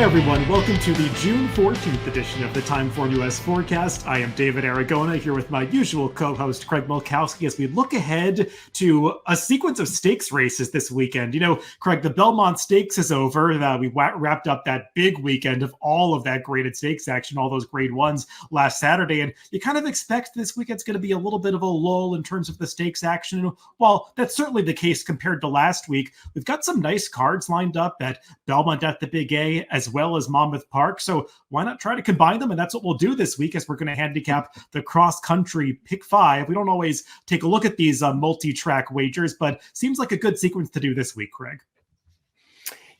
Hi everyone, welcome to the June 14th edition of the TimeformUS Forecast. I am David Aragona here with my usual co-host Craig Milkowski as we look ahead to a sequence of stakes races this weekend. You know, Craig, the Belmont Stakes is over. We wrapped up that big weekend of all of that graded stakes action, all those grade ones last Saturday, and you kind of expect this weekend's going to be a little bit of a lull in terms of the stakes action. While that's certainly the case compared to last week, we've got some nice cards lined up at Belmont at the Big A, as well as Monmouth Park. So why not try to combine them? And that's what we'll do this week as we're going to handicap the cross-country pick five. We don't always take a look at these multi-track wagers, but seems like a good sequence to do this week, Craig.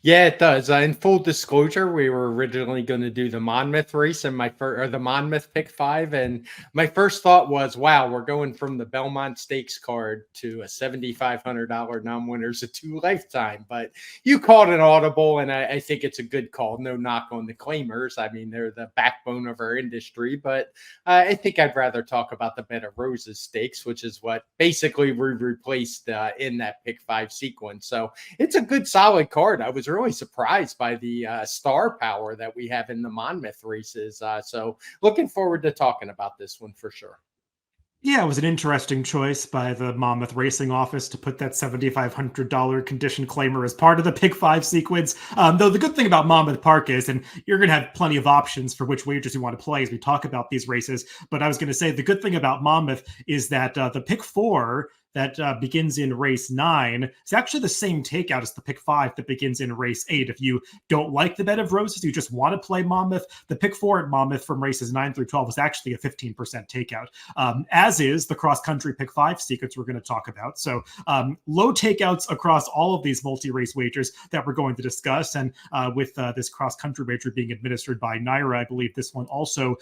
Yeah, it does. In full disclosure, we were originally going to do the Monmouth race and the Monmouth pick five. And my first thought was, wow, we're going from the Belmont Stakes card to a $7,500 non-winners of two lifetime. But you called an audible, and I think it's a good call. No knock on the claimers. I mean, they're the backbone of our industry. But I think I'd rather talk about the Bed of Roses Stakes, which is what basically we replaced in that pick five sequence. So it's a good, solid card. I was really surprised by the star power that we have in the Monmouth races. So looking forward to talking about this one for sure. Yeah, it was an interesting choice by the Monmouth Racing Office to put that $7,500 condition claimer as part of the pick five sequence. Though the good thing about Monmouth Park is, and you're going to have plenty of options for which wagers you want to play as we talk about these races, but I was going to say the good thing about Monmouth is that the pick four that begins in race 9 is actually the same takeout as the pick 5 that begins in race 8. If you don't like the Bed of Roses, you just want to play Monmouth, the pick 4 at Monmouth from races 9 through 12 is actually a 15% takeout, as is the cross-country pick 5 sequence we're going to talk about. So low takeouts across all of these multi-race wagers that we're going to discuss. And with this cross-country wager being administered by Naira, I believe this one also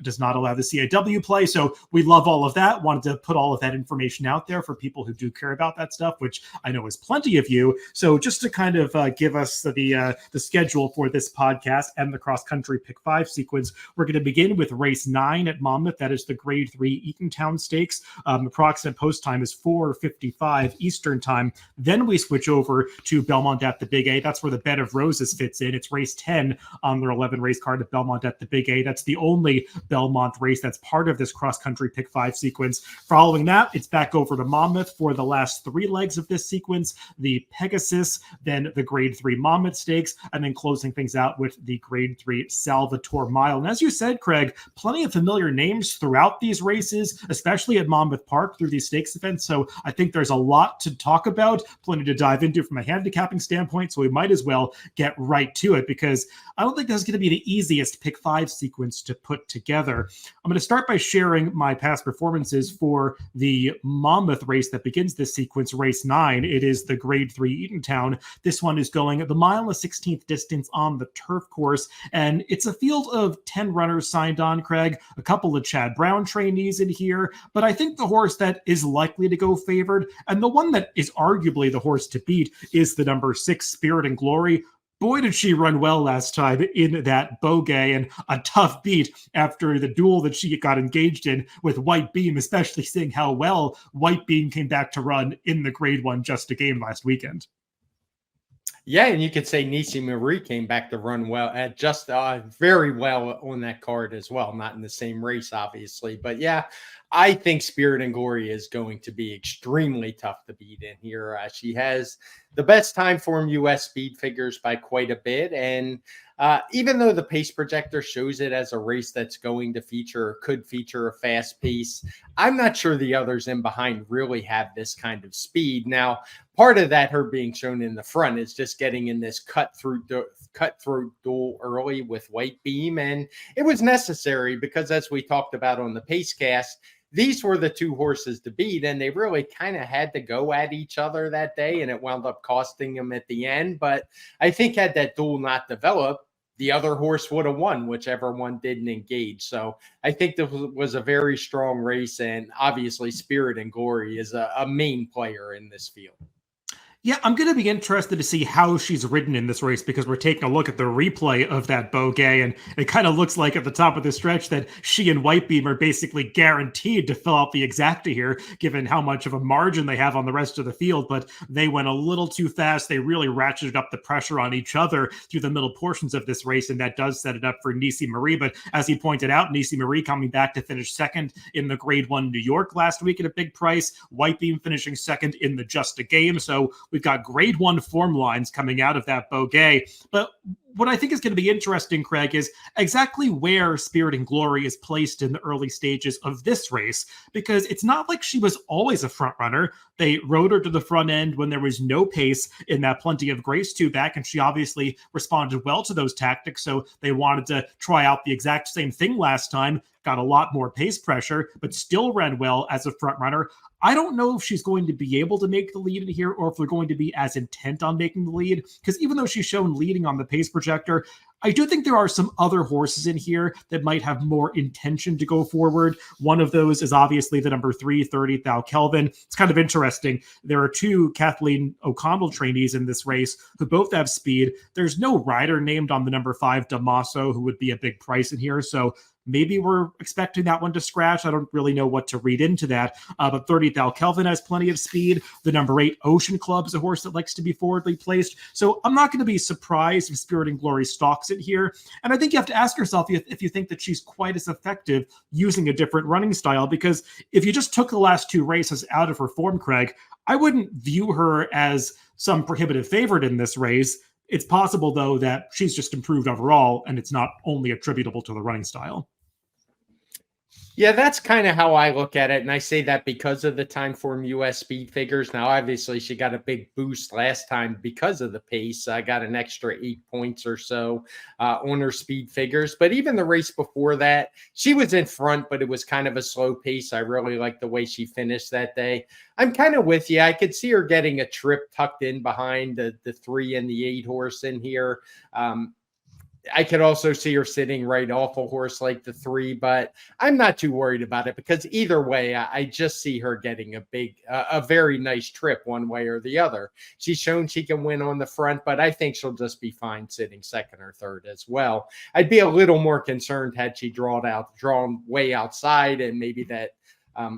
does not allow the CAW play. So we love all of that. Wanted to put all of that information out there for people who do care about that stuff, which I know is plenty of you. So just to kind of give us the schedule for this podcast and the cross-country pick 5 sequence, we're going to begin with race 9 at Monmouth. That is the grade 3 Eatontown Stakes. Approximate post time is 4:55 Eastern time. Then we switch over to Belmont at the Big A. That's where the Bed of Roses fits in. It's race 10 on their 11 race card at Belmont at the Big A. That's the only Belmont race that's part of this cross-country pick 5 sequence. Following that, it's back over to Monmouth for the last 3 legs of this sequence, the Pegasus, then the grade 3 Monmouth Stakes, and then closing things out with the grade 3 Salvatore Mile. And as you said, Craig, plenty of familiar names throughout these races, especially at Monmouth Park through these stakes events. So I think there's a lot to talk about, plenty to dive into from a handicapping standpoint. So we might as well get right to it, because I don't think this is going to be the easiest pick 5 sequence to put together. I'm going to start by sharing my past performances for the Monmouth race that begins this sequence, race 9. It is the grade 3 Eatontown. This one is going the mile and the 16th distance on the turf course, and it's a field of 10 runners signed on, Craig, a couple of Chad Brown trainees in here, but I think the horse that is likely to go favored, and the one that is arguably the horse to beat, is the number 6 Spirit and Glory. Boy, did she run well last time in that Bogey, and a tough beat after the duel that she got engaged in with White Beam, especially seeing how well White Beam came back to run in the grade 1 Just a Game last weekend. Yeah, and you could say Nisi Marie came back to run well at just very well on that card as well. Not in the same race, obviously, but yeah, I think Spirit and Glory is going to be extremely tough to beat in here. She has the best TimeformUS speed figures by quite a bit, and even though the pace projector shows it as a race that's going to feature or could feature a fast pace, I'm not sure the others in behind really have this kind of speed. Now, part of that, her being shown in the front, is just getting in this cut through duel early with White Beam, and it was necessary because, as we talked about on the pace cast, these were the two horses to beat, and they really kind of had to go at each other that day, and it wound up costing them at the end. But I think had that duel not developed, the other horse would have won, whichever one didn't engage. So I think this was a very strong race, and obviously Spirit and Glory is a main player in this field. Yeah, I'm going to be interested to see how she's ridden in this race because we're taking a look at the replay of that bogey, and it kind of looks like at the top of the stretch that she and Whitebeam are basically guaranteed to fill out the exacta here, given how much of a margin they have on the rest of the field. But they went a little too fast. They really ratcheted up the pressure on each other through the middle portions of this race, and that does set it up for Nisi Marie. But as he pointed out, Nisi Marie coming back to finish second in the Grade 1 New York last week at a big price, Whitebeam finishing second in the Just a Game. So we've got Grade 1 form lines coming out of that bogey. But what I think is going to be interesting, Craig, is exactly where Spirit and Glory is placed in the early stages of this race, because it's not like she was always a front runner. They rode her to the front end when there was no pace in that Plenty of Grace 2-back, and she obviously responded well to those tactics, so they wanted to try out the exact same thing last time, got a lot more pace pressure, but still ran well as a front runner. I don't know if she's going to be able to make the lead in here or if they're going to be as intent on making the lead, because even though she's shown leading on the pace projector, I do think there are some other horses in here that might have more intention to go forward. One of those is obviously the number 3, 30 Thou Kelvin. It's kind of interesting. There are two Kathleen O'Connell trainees in this race who both have speed. There's no rider named on the number 5 Damaso, who would be a big price in here. So maybe we're expecting that one to scratch. I don't really know what to read into that. But 30 Thou Kelvin has plenty of speed. The number 8 Ocean Club is a horse that likes to be forwardly placed. So I'm not going to be surprised if Spirit and Glory stalks it here. And I think you have to ask yourself if you think that she's quite as effective using a different running style, because if you just took the last two races out of her form, Craig, I wouldn't view her as some prohibitive favorite in this race. It's possible, though, that she's just improved overall, and it's not only attributable to the running style. Yeah, that's kind of how I look at it. And I say that because of the TimeformUS speed figures. Now, obviously, she got a big boost last time because of the pace. I got an extra 8 points or so on her speed figures. But even the race before that, she was in front, but it was kind of a slow pace. I really liked the way she finished that day. I'm kind of with you. I could see her getting a trip tucked in behind the 3 and the 8 horse in here. I could also see her sitting right off a horse like the 3, but I'm not too worried about it because either way, I just see her getting a very nice trip one way or the other. She's shown she can win on the front, but I think she'll just be fine sitting second or third as well. I'd be a little more concerned had she drawn way outside and maybe that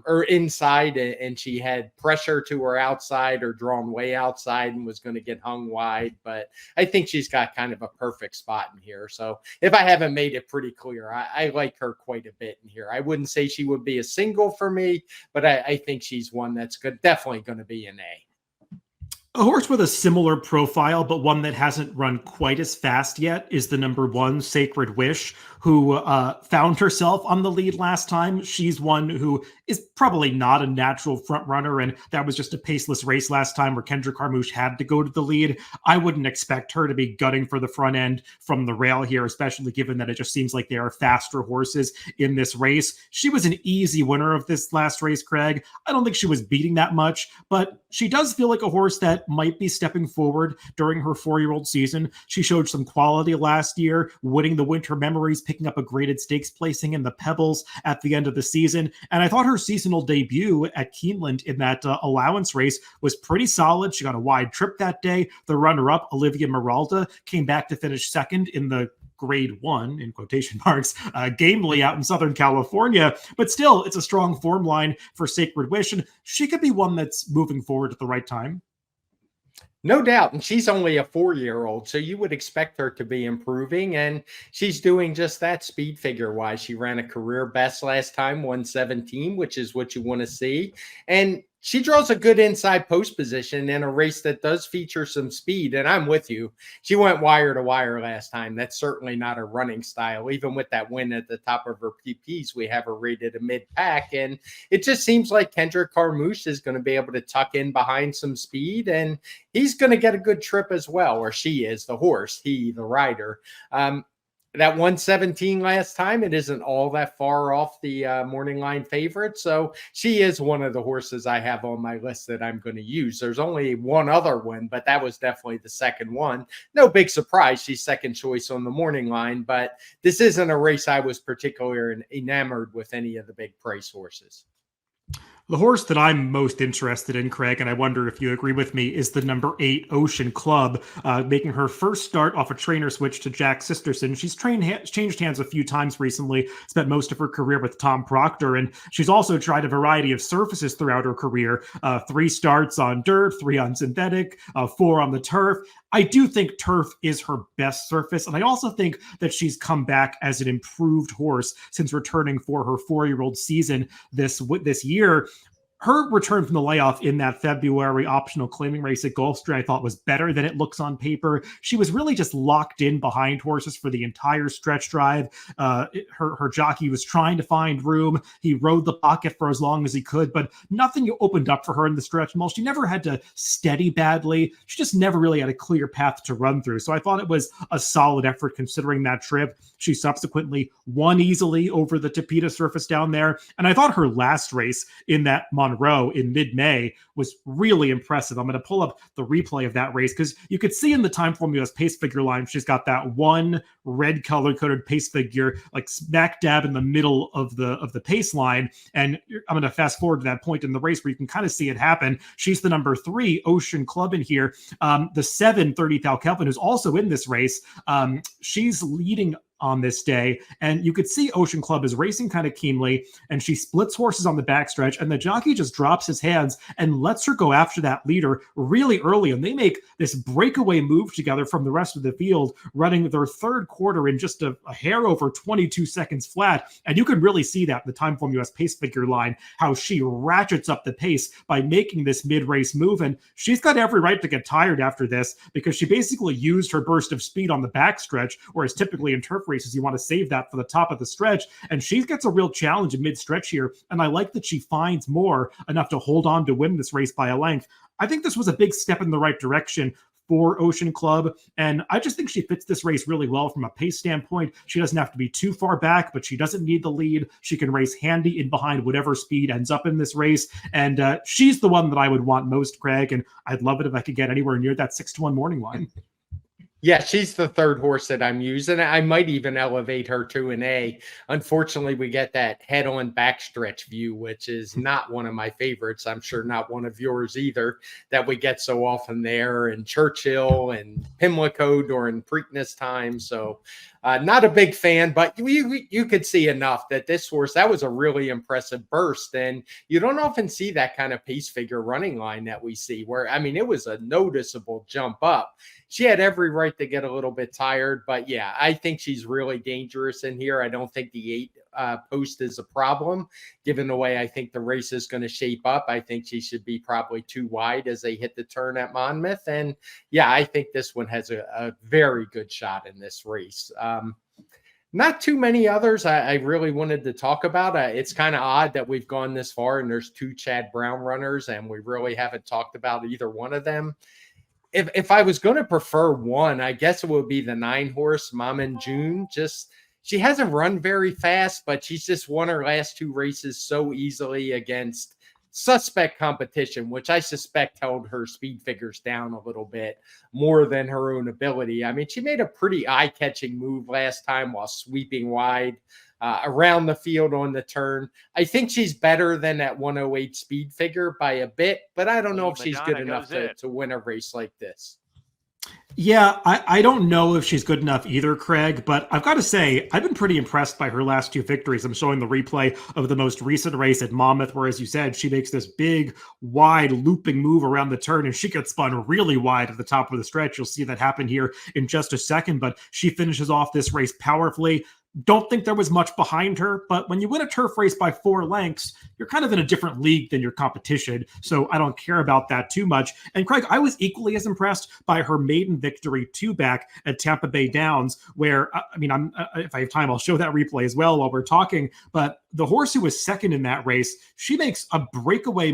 or inside, and she had pressure to her outside or drawn way outside and was going to get hung wide. But I think she's got kind of a perfect spot in here. So if I haven't made it pretty clear, I like her quite a bit in here. I wouldn't say she would be a single for me, but I think she's one that's definitely going to be an A. A horse with a similar profile, but one that hasn't run quite as fast yet, is the number 1 Sacred Wish, who found herself on the lead last time. She's one who is probably not a natural front runner, and that was just a paceless race last time where Kendra Carmouche had to go to the lead. I wouldn't expect her to be gutting for the front end from the rail here, especially given that it just seems like there are faster horses in this race. She was an easy winner of this last race, Craig. I don't think she was beating that much, but she does feel like a horse that might be stepping forward during her 4-year-old season. She showed some quality last year, winning the Winter Memories, picking up a graded stakes placing in the Pebbles at the end of the season. And I thought her seasonal debut at Keeneland in that allowance race was pretty solid. She got a wide trip that day. The runner-up, Olivia Miralda, came back to finish second in the Grade 1, in quotation marks, gamely out in Southern California. But still, it's a strong form line for Sacred Wish, and she could be one that's moving forward at the right time. No doubt. And she's only a 4-year-old. So you would expect her to be improving. And she's doing just that speed figure wise. She ran a career best last time, 117, which is what you want to see. And she draws a good inside post position in a race that does feature some speed. And I'm with you. She went wire to wire last time. That's certainly not her running style. Even with that win at the top of her PPs, we have her rated a mid-pack. And it just seems like Kendrick Carmouche is going to be able to tuck in behind some speed. And he's going to get a good trip as well, or she is, the horse, he, the rider. That 117 last time, it isn't all that far off the morning line favorite. So she is one of the horses I have on my list that I'm going to use. There's only one other one, but that was definitely the second one. No big surprise. She's second choice on the morning line, but this isn't a race I was particularly enamored with any of the big price horses. The horse that I'm most interested in, Craig, and I wonder if you agree with me, is the number 8 Ocean Club, making her first start off a trainer switch to Jack Sisterson. She's changed hands a few times recently, spent most of her career with Tom Proctor, and she's also tried a variety of surfaces throughout her career. 3 starts on dirt, 3 on synthetic, 4 on the turf. I do think turf is her best surface, and I also think that she's come back as an improved horse since returning for her 4-year-old season this year. Her return from the layoff in that February optional claiming race at Gulfstream, I thought was better than it looks on paper. She was really just locked in behind horses for the entire stretch drive. Her jockey was trying to find room. He rode the pocket for as long as he could, but nothing opened up for her in the stretch. Well, she never had to steady badly. She just never really had a clear path to run through. So I thought it was a solid effort considering that trip. She subsequently won easily over the Tapeta surface down there. And I thought her last race in that Monroe in mid-May was really impressive. I'm going to pull up the replay of that race because you could see in the TimeformUS pace figure line, she's got that one red color-coded pace figure like smack dab in the middle of the pace line. And I'm going to fast forward to that point in the race where you can kind of see it happen. She's the number 3 Ocean Club in here. The 7 30 Thou Kelvin, who's also in this race, she's leading on this day, and you could see Ocean Club is racing kind of keenly, and she splits horses on the backstretch, and the jockey just drops his hands and lets her go after that leader really early, and they make this breakaway move together from the rest of the field, running their third quarter in just a hair over 22 seconds flat, and you can really see that in the TimeformUS pace figure line, how she ratchets up the pace by making this mid-race move, and she's got every right to get tired after this, because she basically used her burst of speed on the backstretch, whereas typically in turf races, you want to save that for the top of the stretch. And she gets a real challenge in mid-stretch here. And I like that she finds more enough to hold on to win this race by a length. I think this was a big step in the right direction for Ocean Club. And I just think she fits this race really well from a pace standpoint. She doesn't have to be too far back, but she doesn't need the lead. She can race handy in behind whatever speed ends up in this race. And she's the one that I would want most, Craig. And I'd love it if I could get anywhere near that 6-1 morning line. Yeah, she's the third horse that I'm using. I might even elevate her to an A. Unfortunately, we get that head-on backstretch view, which is not one of my favorites. I'm sure not one of yours either, that we get so often there in Churchill and Pimlico during Preakness time. So not a big fan, but you could see enough that this horse, that was a really impressive burst. And you don't often see that kind of pace figure running line that we see where, I mean, it was a noticeable jump up. She had every right to get a little bit tired, but yeah, I think she's really dangerous in here. I don't think the 8 post is a problem, given the way I think the race is going to shape up. I think she should be probably too wide as they hit the turn at Monmouth. And yeah, I think this one has a very good shot in this race. Not too many others I really wanted to talk about. It's kind of odd that we've gone this far and there's 2 Chad Brown runners and we really haven't talked about either one of them. If I was going to prefer one, I guess it would be the 9 horse Maman June. She hasn't run very fast, but she's just won her last 2 races so easily against suspect competition, which I suspect held her speed figures down a little bit more than her own ability. I mean, she made a pretty eye-catching move last time while sweeping wide around the field on the turn. I think she's better than that 108 speed figure by a bit, but I don't know if she's good enough to win a race like this. Yeah, I don't know if she's good enough either, Craig, but I've got to say, I've been pretty impressed by her last 2 victories. I'm showing the replay of the most recent race at Monmouth, where, as you said, she makes this big, wide, looping move around the turn, and she gets spun really wide at the top of the stretch. You'll see that happen here in just a second, but she finishes off this race powerfully. Don't think there was much behind her, but when you win a turf race by 4 lengths, you're kind of in a different league than your competition, so I don't care about that too much. And Craig, I was equally as impressed by her maiden victory 2 back at Tampa Bay Downs, where, I mean, if I have time, I'll show that replay as well while we're talking, but the horse who was second in that race, she makes a breakaway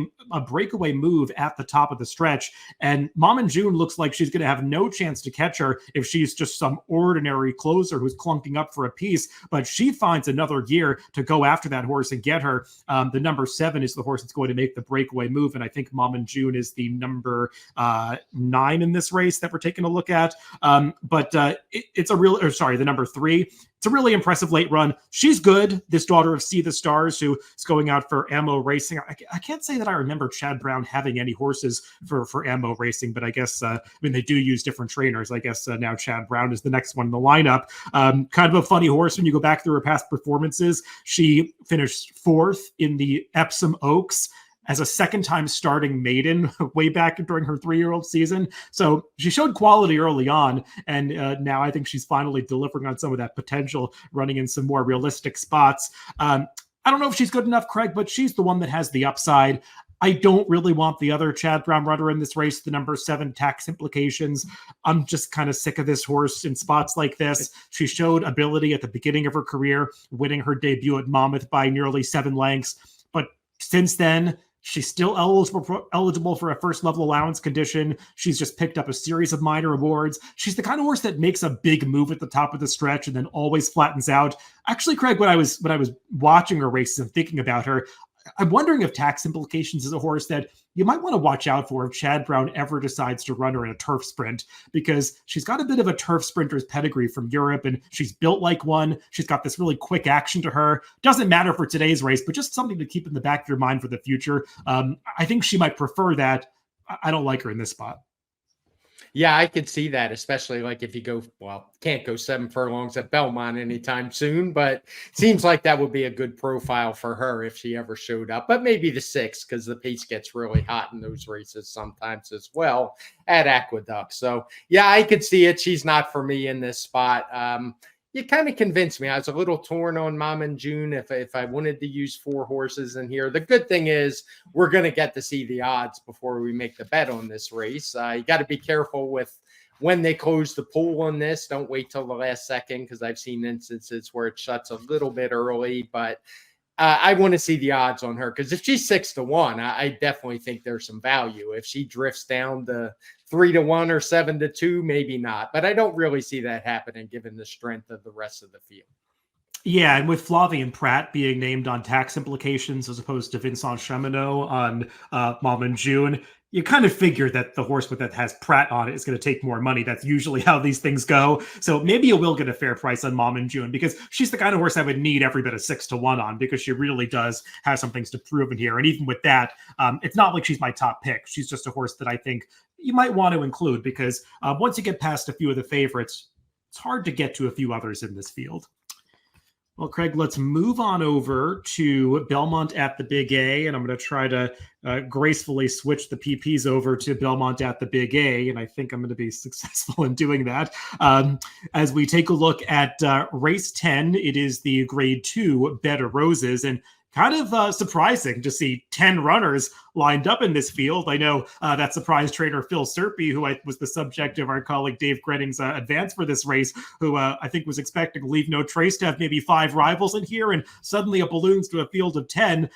move at the top of the stretch, and Maman June looks like she's going to have no chance to catch her if she's just some ordinary closer who's clunking up for a piece, but she finds another gear to go after that horse and get her. The number 7 is the horse that's going to make the breakaway move, and I think Maman June is the number 9 in this race that we're taking a look at. It's a real, or sorry, the number 3. It's a really impressive late run. She's good. This daughter of See the Stars, who is going out for Ammo Racing. I can't say that I remember Chad Brown having any horses for Ammo Racing, but I guess, they do use different trainers. I guess now Chad Brown is the next one in the lineup. Kind of a funny horse when you go back through her past performances. She finished 4th in the Epsom Oaks as a second-time starting maiden way back during her 3-year-old season. So she showed quality early on, and now I think she's finally delivering on some of that potential, running in some more realistic spots. I don't know if she's good enough, Craig, but she's the one that has the upside. I don't really want the other Chad Brown runner in this race, the number 7 Tax Implications. I'm just kind of sick of this horse in spots like this. She showed ability at the beginning of her career, winning her debut at Monmouth by nearly 7 lengths. But since then, she's still eligible for a first level allowance condition. She's just picked up a series of minor awards. She's the kind of horse that makes a big move at the top of the stretch and then always flattens out. Actually, Craig, when I was watching her races and thinking about her, I'm wondering if Tax Implications is a horse that you might want to watch out for if Chad Brown ever decides to run her in a turf sprint, because she's got a bit of a turf sprinter's pedigree from Europe, and she's built like one. She's got this really quick action to her. Doesn't matter for today's race, but just something to keep in the back of your mind for the future. I think she might prefer that. I don't like her in this spot. Yeah, I could see that, especially like if you can't go 7 furlongs at Belmont anytime soon, but seems like that would be a good profile for her if she ever showed up. But maybe the 6, because the pace gets really hot in those races sometimes as well at Aqueduct. So yeah, I could see it. She's not for me in this spot. You kind of convinced me. I was a little torn on Mom and June if I wanted to use 4 horses in here. The good thing is we're going to get to see the odds before we make the bet on this race. You got to be careful with when they close the pool on this. Don't wait till the last second, because I've seen instances where it shuts a little bit early. But I want to see the odds on her, because if she's 6-1, I definitely think there's some value. If she drifts down to 3-1 or 7-2, maybe not. But I don't really see that happening given the strength of the rest of the field. Yeah, and with Flavien Prat being named on Tax Implications as opposed to Vincent Cheminot on Mom and June, you kind of figure that the horse that has Pratt on it is going to take more money. That's usually how these things go. So maybe you will get a fair price on Mom and June, because she's the kind of horse I would need every bit of 6-1 on, because she really does have some things to prove in here. And even with that, it's not like she's my top pick. She's just a horse that I think you might want to include, because once you get past a few of the favorites, it's hard to get to a few others in this field. Well, Craig, let's move on over to Belmont at the Big A, and I'm going to try to gracefully switch the PPs over to Belmont at the Big A, and I think I'm going to be successful in doing that. As we take a look at race 10, it is the grade 2 Bed of Roses, and kind of surprising to see 10 runners lined up in this field. I know that surprise trainer Phil Serpy, who was the subject of our colleague Dave Grenning's advance for this race, who I think was expecting Leave No Trace to have maybe 5 rivals in here, and suddenly it balloons to a field of 10.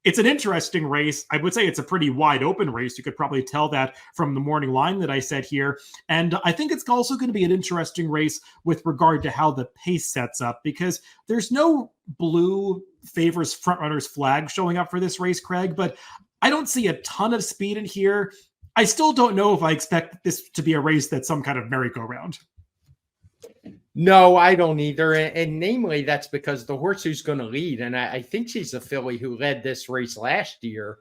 It's an interesting race. I would say it's a pretty wide open race. You could probably tell that from the morning line that I said here. And I think it's also going to be an interesting race with regard to how the pace sets up, because there's no blue favors frontrunners flag showing up for this race, Craig, but I don't see a ton of speed in here. I still don't know if I expect this to be a race that's some kind of merry-go-round. No, I don't either. And namely, that's because the horse who's going to lead, and I think she's a filly who led this race last year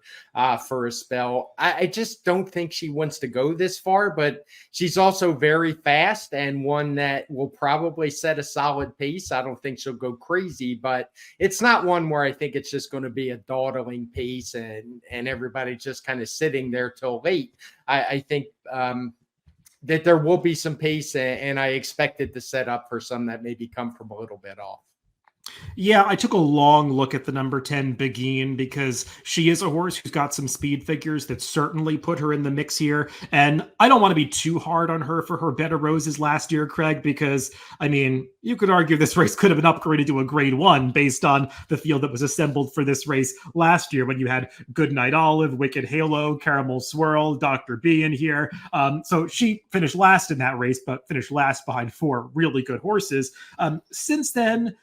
for a spell. I just don't think she wants to go this far, but she's also very fast and one that will probably set a solid pace. I don't think she'll go crazy, but it's not one where I think it's just going to be a dawdling pace and everybody just kind of sitting there till late. I think that there will be some pace, and I expect it to set up for some that maybe come from a little bit off. Yeah, I took a long look at the number 10 Begin, because she is a horse who's got some speed figures that certainly put her in the mix here. And I don't want to be too hard on her for her Bed of Roses last year, Craig, because, I mean, you could argue this race could have been upgraded to a grade 1 based on the field that was assembled for this race last year, when you had Goodnight Olive, Wicked Halo, Caramel Swirl, Dr. B in here. So she finished last in that race, but finished last behind 4 really good horses. Since then,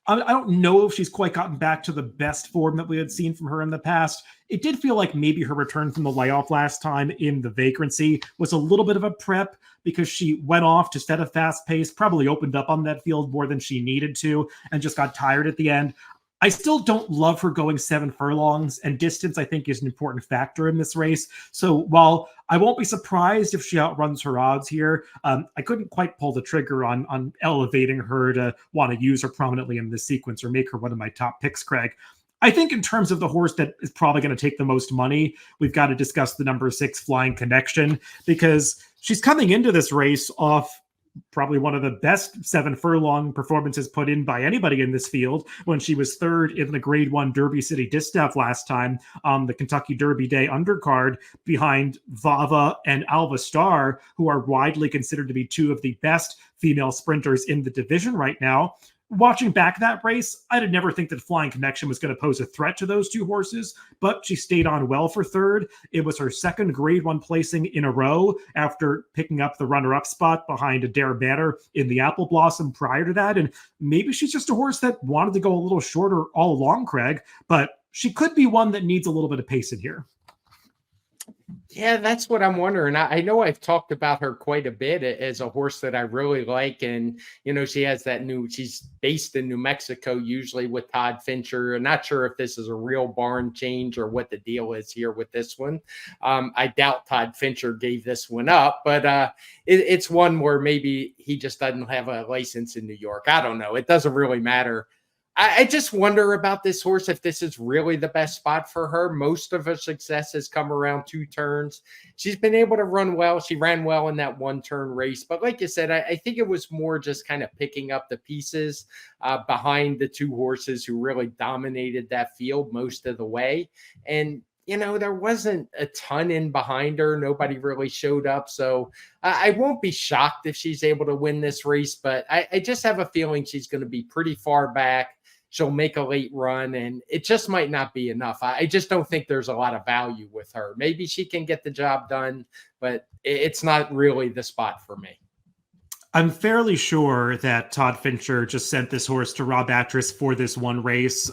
I don't know if she's quite gotten back to the best form that we had seen from her in the past. It did feel like maybe her return from the layoff last time in the vacancy was a little bit of a prep because she went off to set a fast pace, probably opened up on that field more than she needed to, and just got tired at the end. I still don't love her going 7 furlongs, and distance, I think, is an important factor in this race. So while I won't be surprised if she outruns her odds here, I couldn't quite pull the trigger on elevating her to want to use her prominently in this sequence or make her one of my top picks, Craig. I think in terms of the horse that is probably going to take the most money, we've got to discuss the number 6 Flying Connection, because she's coming into this race off probably one of the best 7 furlong performances put in by anybody in this field when she was third in the Grade 1 Derby City Distaff last time on the Kentucky Derby Day undercard behind Vava and Alva Star, who are widely considered to be two of the best female sprinters in the division right now. Watching back that race, I did never think that Flying Connection was going to pose a threat to those two horses, but she stayed on well for third. It was her second Grade 1 placing in a row after picking up the runner-up spot behind Adair Banner in the Apple Blossom prior to that. And maybe she's just a horse that wanted to go a little shorter all along, Craig, but she could be one that needs a little bit of pace in here. Yeah, that's what I'm wondering. I know I've talked about her quite a bit as a horse that I really like. And, she has she's based in New Mexico, usually with Todd Fincher. I'm not sure if this is a real barn change or what the deal is here with this one. I doubt Todd Fincher gave this one up, but it's one where maybe he just doesn't have a license in New York. I don't know. It doesn't really matter. I just wonder about this horse, if this is really the best spot for her. Most of her success has come around 2 turns. She's been able to run well. She ran well in that 1-turn race. But like you said, I think it was more just kind of picking up the pieces behind the 2 horses who really dominated that field most of the way. And there wasn't a ton in behind her. Nobody really showed up. So I won't be shocked if she's able to win this race, but I just have a feeling she's going to be pretty far back. She'll make a late run, and it just might not be enough. I just don't think there's a lot of value with her. Maybe she can get the job done, but it's not really the spot for me. I'm fairly sure that Todd Fincher just sent this horse to Rob Atras for this one race.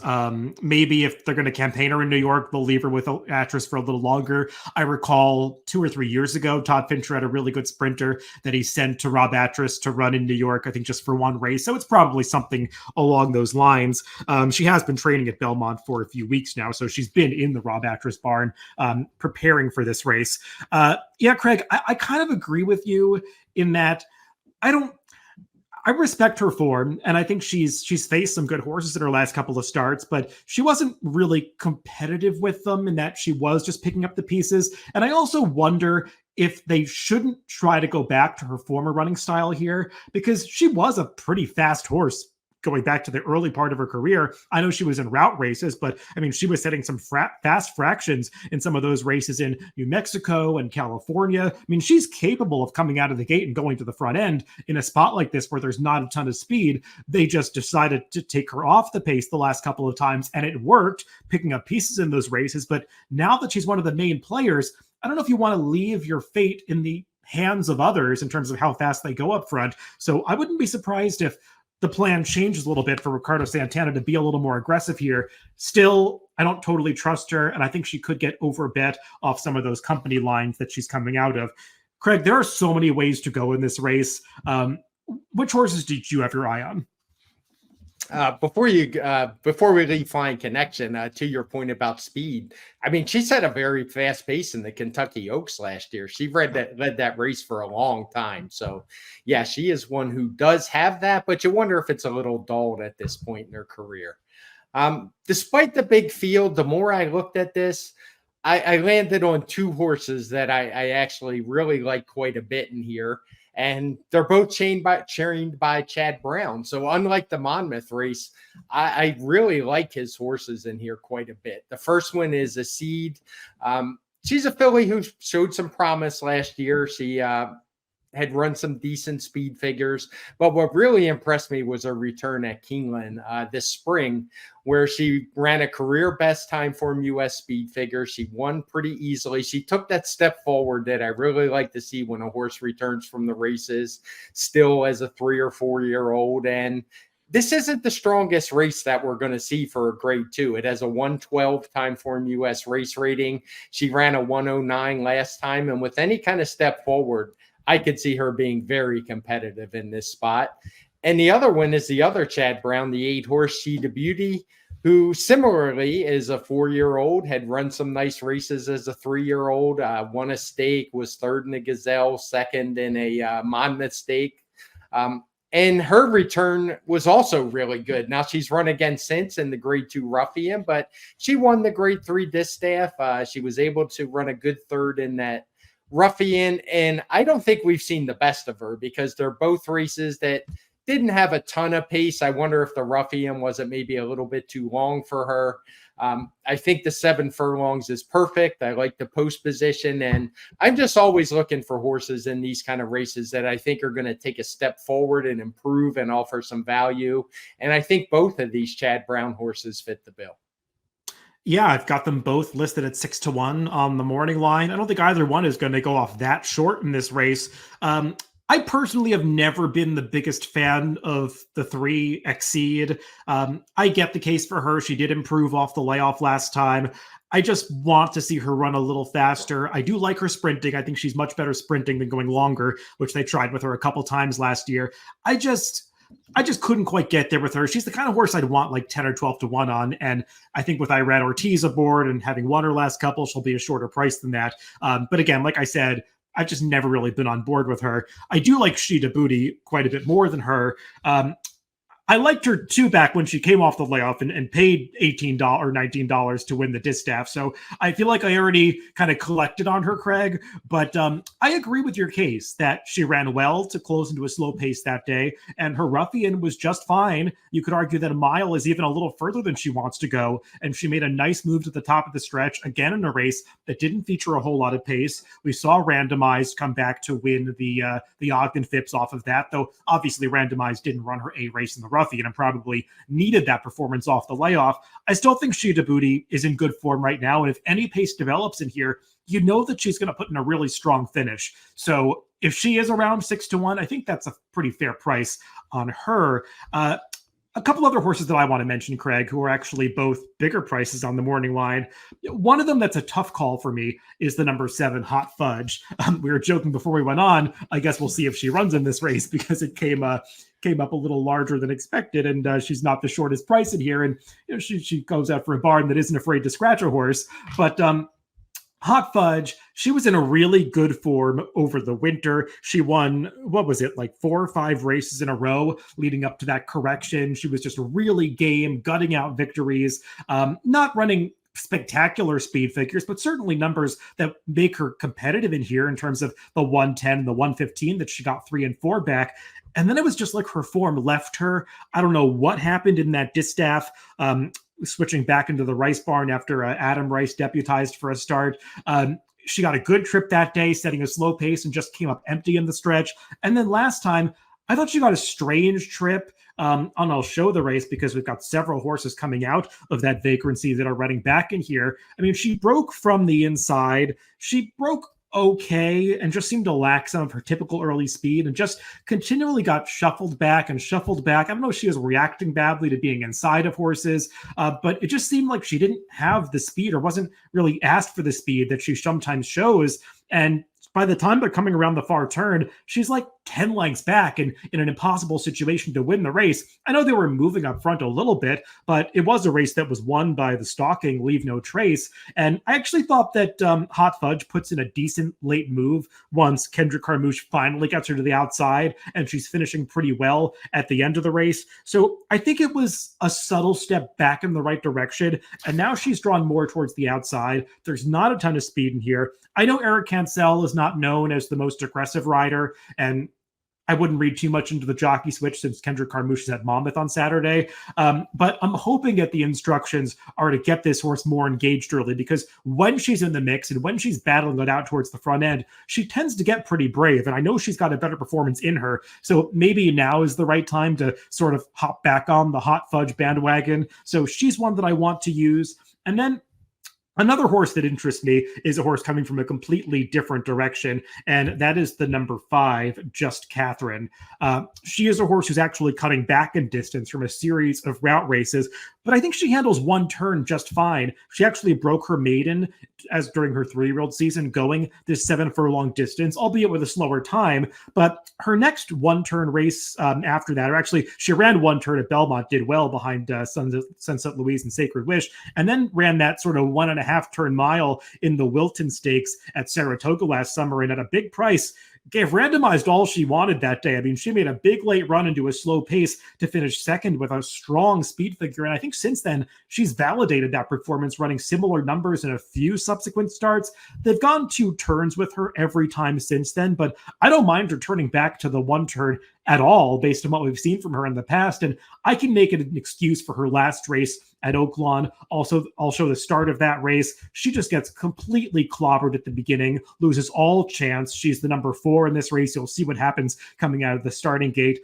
Maybe if they're going to campaign her in New York, they'll leave her with Atras for a little longer. I recall 2 or 3 years ago, Todd Fincher had a really good sprinter that he sent to Rob Atras to run in New York, I think just for one race. So it's probably something along those lines. She has been training at Belmont for a few weeks now, so she's been in the Rob Atras barn preparing for this race. Yeah, Craig, I kind of agree with you in that I respect her form, and I think she's faced some good horses in her last couple of starts, but she wasn't really competitive with them in that she was just picking up the pieces. And I also wonder if they shouldn't try to go back to her former running style here, because she was a pretty fast horse going back to the early part of her career. I know she was in route races, but I mean, she was setting some fast fractions in some of those races in New Mexico and California. I mean, she's capable of coming out of the gate and going to the front end in a spot like this where there's not a ton of speed. They just decided to take her off the pace the last couple of times, and it worked, picking up pieces in those races. But now that she's one of the main players, I don't know if you want to leave your fate in the hands of others in terms of how fast they go up front. So I wouldn't be surprised if the plan changes a little bit for Ricardo Santana to be a little more aggressive here. Still, I don't totally trust her, and I think she could get overbet off some of those company lines that she's coming out of. Craig, there are so many ways to go in this race. Which horses did you have your eye on? Before we leave Flying Connection, to your point about speed, I mean, she set a very fast pace in the Kentucky Oaks last year. She led that race for a long time. So, yeah, she is one who does have that, but you wonder if it's a little dulled at this point in her career. Despite the big field, the more I looked at this, I landed on 2 horses that I actually really like quite a bit in here. And they're both trained by Chad Brown. So unlike the Monmouth race, I really like his horses in here quite a bit. The first one is a seed. She's a filly who showed some promise last year. She had run some decent speed figures. But what really impressed me was her return at Keeneland this spring, where she ran a career best TimeformUS speed figure. She won pretty easily. She took that step forward that I really like to see when a horse returns from the races, still as a 3 or 4 year old. And this isn't the strongest race that we're going to see for a grade 2. It has a 112 TimeformUS race rating. She ran a 109 last time. And with any kind of step forward, I could see her being very competitive in this spot. And the other one is the other Chad Brown, the 8-horse She the Beauty, who similarly is a 4-year-old, had run some nice races as a 3-year-old, won a stake, was third in a Gazelle, second in a Monmouth stake. And her return was also really good. Now she's run again since in the grade 2 Ruffian, but she won the grade 3 Distaff. She was able to run a good third in that Ruffian. And I don't think we've seen the best of her because they're both races that didn't have a ton of pace. I wonder if the Ruffian wasn't maybe a little bit too long for her. I think the 7 furlongs is perfect. I like the post position, and I'm just always looking for horses in these kind of races that I think are going to take a step forward and improve and offer some value. And I think both of these Chad Brown horses fit the bill. Yeah, I've got them both listed at 6-1 on the morning line. I don't think either one is going to go off that short in this race. I personally have never been the biggest fan of the 3 Exceed. I get the case for her. She did improve off the layoff last time. I just want to see her run a little faster. I do like her sprinting. I think she's much better sprinting than going longer, which they tried with her a couple times last year. I just couldn't quite get there with her. She's the kind of horse I'd want like 10 or 12-1 on. And I think with Irad Ortiz aboard and having won her last couple, she'll be a shorter price than that. But again, like I said, I've just never really been on board with her. I do like She the Booty quite a bit more than her. I liked her too back when she came off the layoff and paid $18 or $19 to win the distaff. So I feel like I already kind of collected on her, Craig. But I agree with your case that she ran well to close into a slow pace that day, and her Ruffian was just fine. You could argue that a mile is even a little further than she wants to go, and she made a nice move to the top of the stretch, again in a race that didn't feature a whole lot of pace. We saw Randomized come back to win the Ogden Phipps off of that, though obviously Randomized didn't run her A race in the Ruffian and probably needed that performance off the layoff. I still think She the Booty is in good form right now, and if any pace develops in here, you know that she's going to put in a really strong finish. So if she is around 6-1, I think that's a pretty fair price on her. A couple other horses that I want to mention, Craig, who are actually both bigger prices on the morning line. One of them that's a tough call for me is the number 7 Hot Fudge. We were joking before we went on. I guess we'll see if she runs in this race because it came up a little larger than expected, and she's not the shortest price in here. And she goes out for a barn that isn't afraid to scratch a horse. But Hot Fudge, she was in a really good form over the winter. She won, what was it, like 4 or 5 races in a row leading up to that correction. She was just really game, gutting out victories, not running spectacular speed figures, but certainly numbers that make her competitive in here in terms of the 110 and the 115 that she got 3 and 4 back. And then it was just like her form left her. I don't know what happened in that distaff. Switching back into the Rice barn after Adam Rice deputized for a start. She got a good trip that day, setting a slow pace and just came up empty in the stretch. And then last time, I thought she got a strange trip. And I'll show the race because we've got several horses coming out of that vagrancy that are running back in here. I mean, she broke from the inside. She broke okay and just seemed to lack some of her typical early speed and just continually got shuffled back and shuffled back. I don't know if she was reacting badly to being inside of horses, but it just seemed like she didn't have the speed or wasn't really asked for the speed that she sometimes shows. And by the time they're coming around the far turn, she's like 10 lengths back and in an impossible situation to win the race. I know they were moving up front a little bit, but it was a race that was won by the stalking Leave No Trace. And I actually thought that Hot Fudge puts in a decent late move once Kendrick Carmouche finally gets her to the outside, and she's finishing pretty well at the end of the race. So I think it was a subtle step back in the right direction, and now she's drawn more towards the outside. There's not a ton of speed in here. I know Eric Cancel is not known as the most aggressive rider, and I wouldn't read too much into the jockey switch since Kendrick Carmouche is at Monmouth on Saturday. But I'm hoping that the instructions are to get this horse more engaged early, because when she's in the mix and when she's battling it out towards the front end, she tends to get pretty brave. And I know she's got a better performance in her. So maybe now is the right time to sort of hop back on the Hot Fudge bandwagon. So she's one that I want to use. And then Another horse that interests me is a horse coming from a completely different direction, and that is the number 5, Just Catherine. She is a horse who's actually cutting back in distance from a series of route races, but I think she handles one turn just fine. She actually broke her maiden as during her 3-year-old season going this 7 furlong distance, albeit with a slower time. But her next one-turn race after that, or actually she ran one turn at Belmont, did well behind Sunset Louise and Sacred Wish, and then ran that sort of 1.5 turn mile in the Wilton Stakes at Saratoga last summer, and at a big price gave randomized all she wanted that day. I mean, she made a big late run into a slow pace to finish second with a strong speed figure. And I think since then, she's validated that performance, running similar numbers in a few subsequent starts. They've gone 2 turns with her every time since then, but I don't mind her turning back to the 1 turn at all based on what we've seen from her in the past. And I can make it an excuse for her last race at Oaklawn. Also, I'll show the start of that race. She just gets completely clobbered at the beginning, loses all chance. She's the number 4 in this race. You'll see what happens coming out of the starting gate.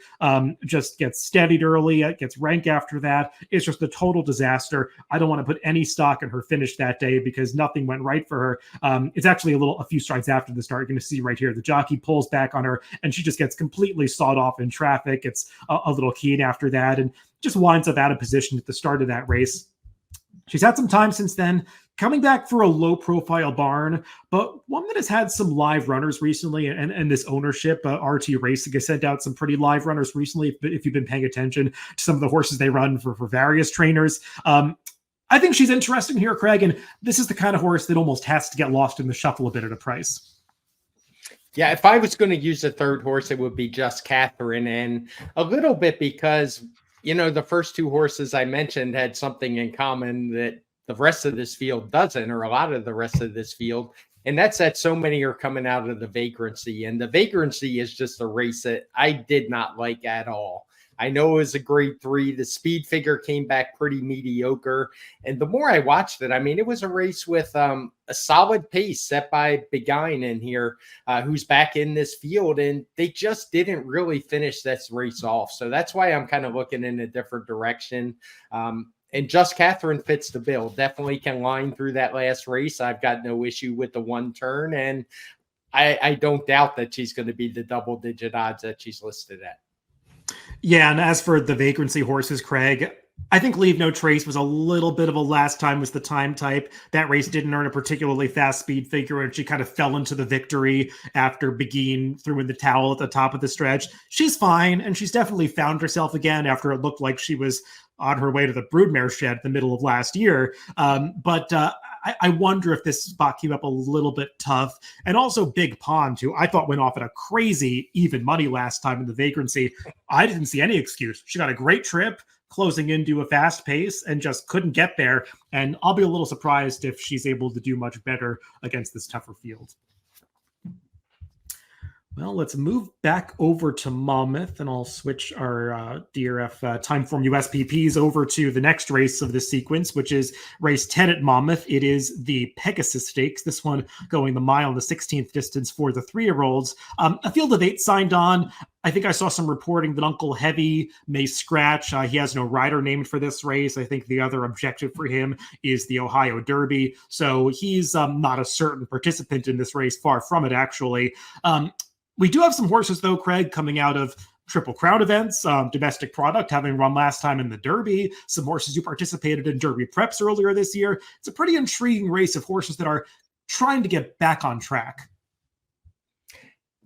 Just gets steadied early, gets rank after that. It's just a total disaster. I don't want to put any stock in her finish that day because nothing went right for her. It's actually a few strides after the start. You're going to see right here, the jockey pulls back on her and she just gets completely sawed off in traffic. It's a little keen after that and just winds up out of position at the start of that race. She's had some time since then, coming back for a low-profile barn, but one that has had some live runners recently, and this ownership, RT Racing, has sent out some pretty live runners recently, if you've been paying attention to some of the horses they run for various trainers. I think she's interesting here, Craig, and this is the kind of horse that almost has to get lost in the shuffle a bit at a price. Yeah, if I was going to use a third horse, it would be Just Catherine, and a little bit because the first 2 horses I mentioned had something in common that the rest of this field doesn't, or a lot of the rest of this field. And that's that so many are coming out of the vagrancy. And the vagrancy is just a race that I did not like at all. I know it was a grade 3. The speed figure came back pretty mediocre. And the more I watched it, I mean, it was a race with a solid pace set by Beguine in here, who's back in this field. And they just didn't really finish this race off. So that's why I'm kind of looking in a different direction. And Just Catherine fits the bill. Definitely can line through that last race. I've got no issue with the 1 turn. And I don't doubt that she's going to be the double-digit odds that she's listed at. Yeah, and as for the vagrancy horses, Craig, I think Leave No Trace was a little bit of a last time was the time type. That race didn't earn a particularly fast speed figure, and she kind of fell into the victory after Beguine threw in the towel at the top of the stretch. She's fine, and she's definitely found herself again after it looked like she was on her way to the broodmare shed the middle of last year. But I wonder if this spot came up a little bit tough. And also Big Pond, who I thought went off at a crazy even money last time in the vagrancy. I didn't see any excuse. She got a great trip, closing into a fast pace, and just couldn't get there. And I'll be a little surprised if she's able to do much better against this tougher field. Well, let's move back over to Monmouth, and I'll switch our DRF TimeformUS PPs over to the next race of this sequence, which is race 10 at Monmouth. It is the Pegasus Stakes, this one going the mile and the 16th distance for the 3-year-olds. A field of 8 signed on. I think I saw some reporting that Uncle Heavy may scratch. He has no rider named for this race. I think the other objective for him is the Ohio Derby. So he's not a certain participant in this race, far from it, actually. We do have some horses, though, Craig, coming out of Triple Crown events, domestic product, having run last time in the Derby, some horses who participated in Derby preps earlier this year. It's a pretty intriguing race of horses that are trying to get back on track.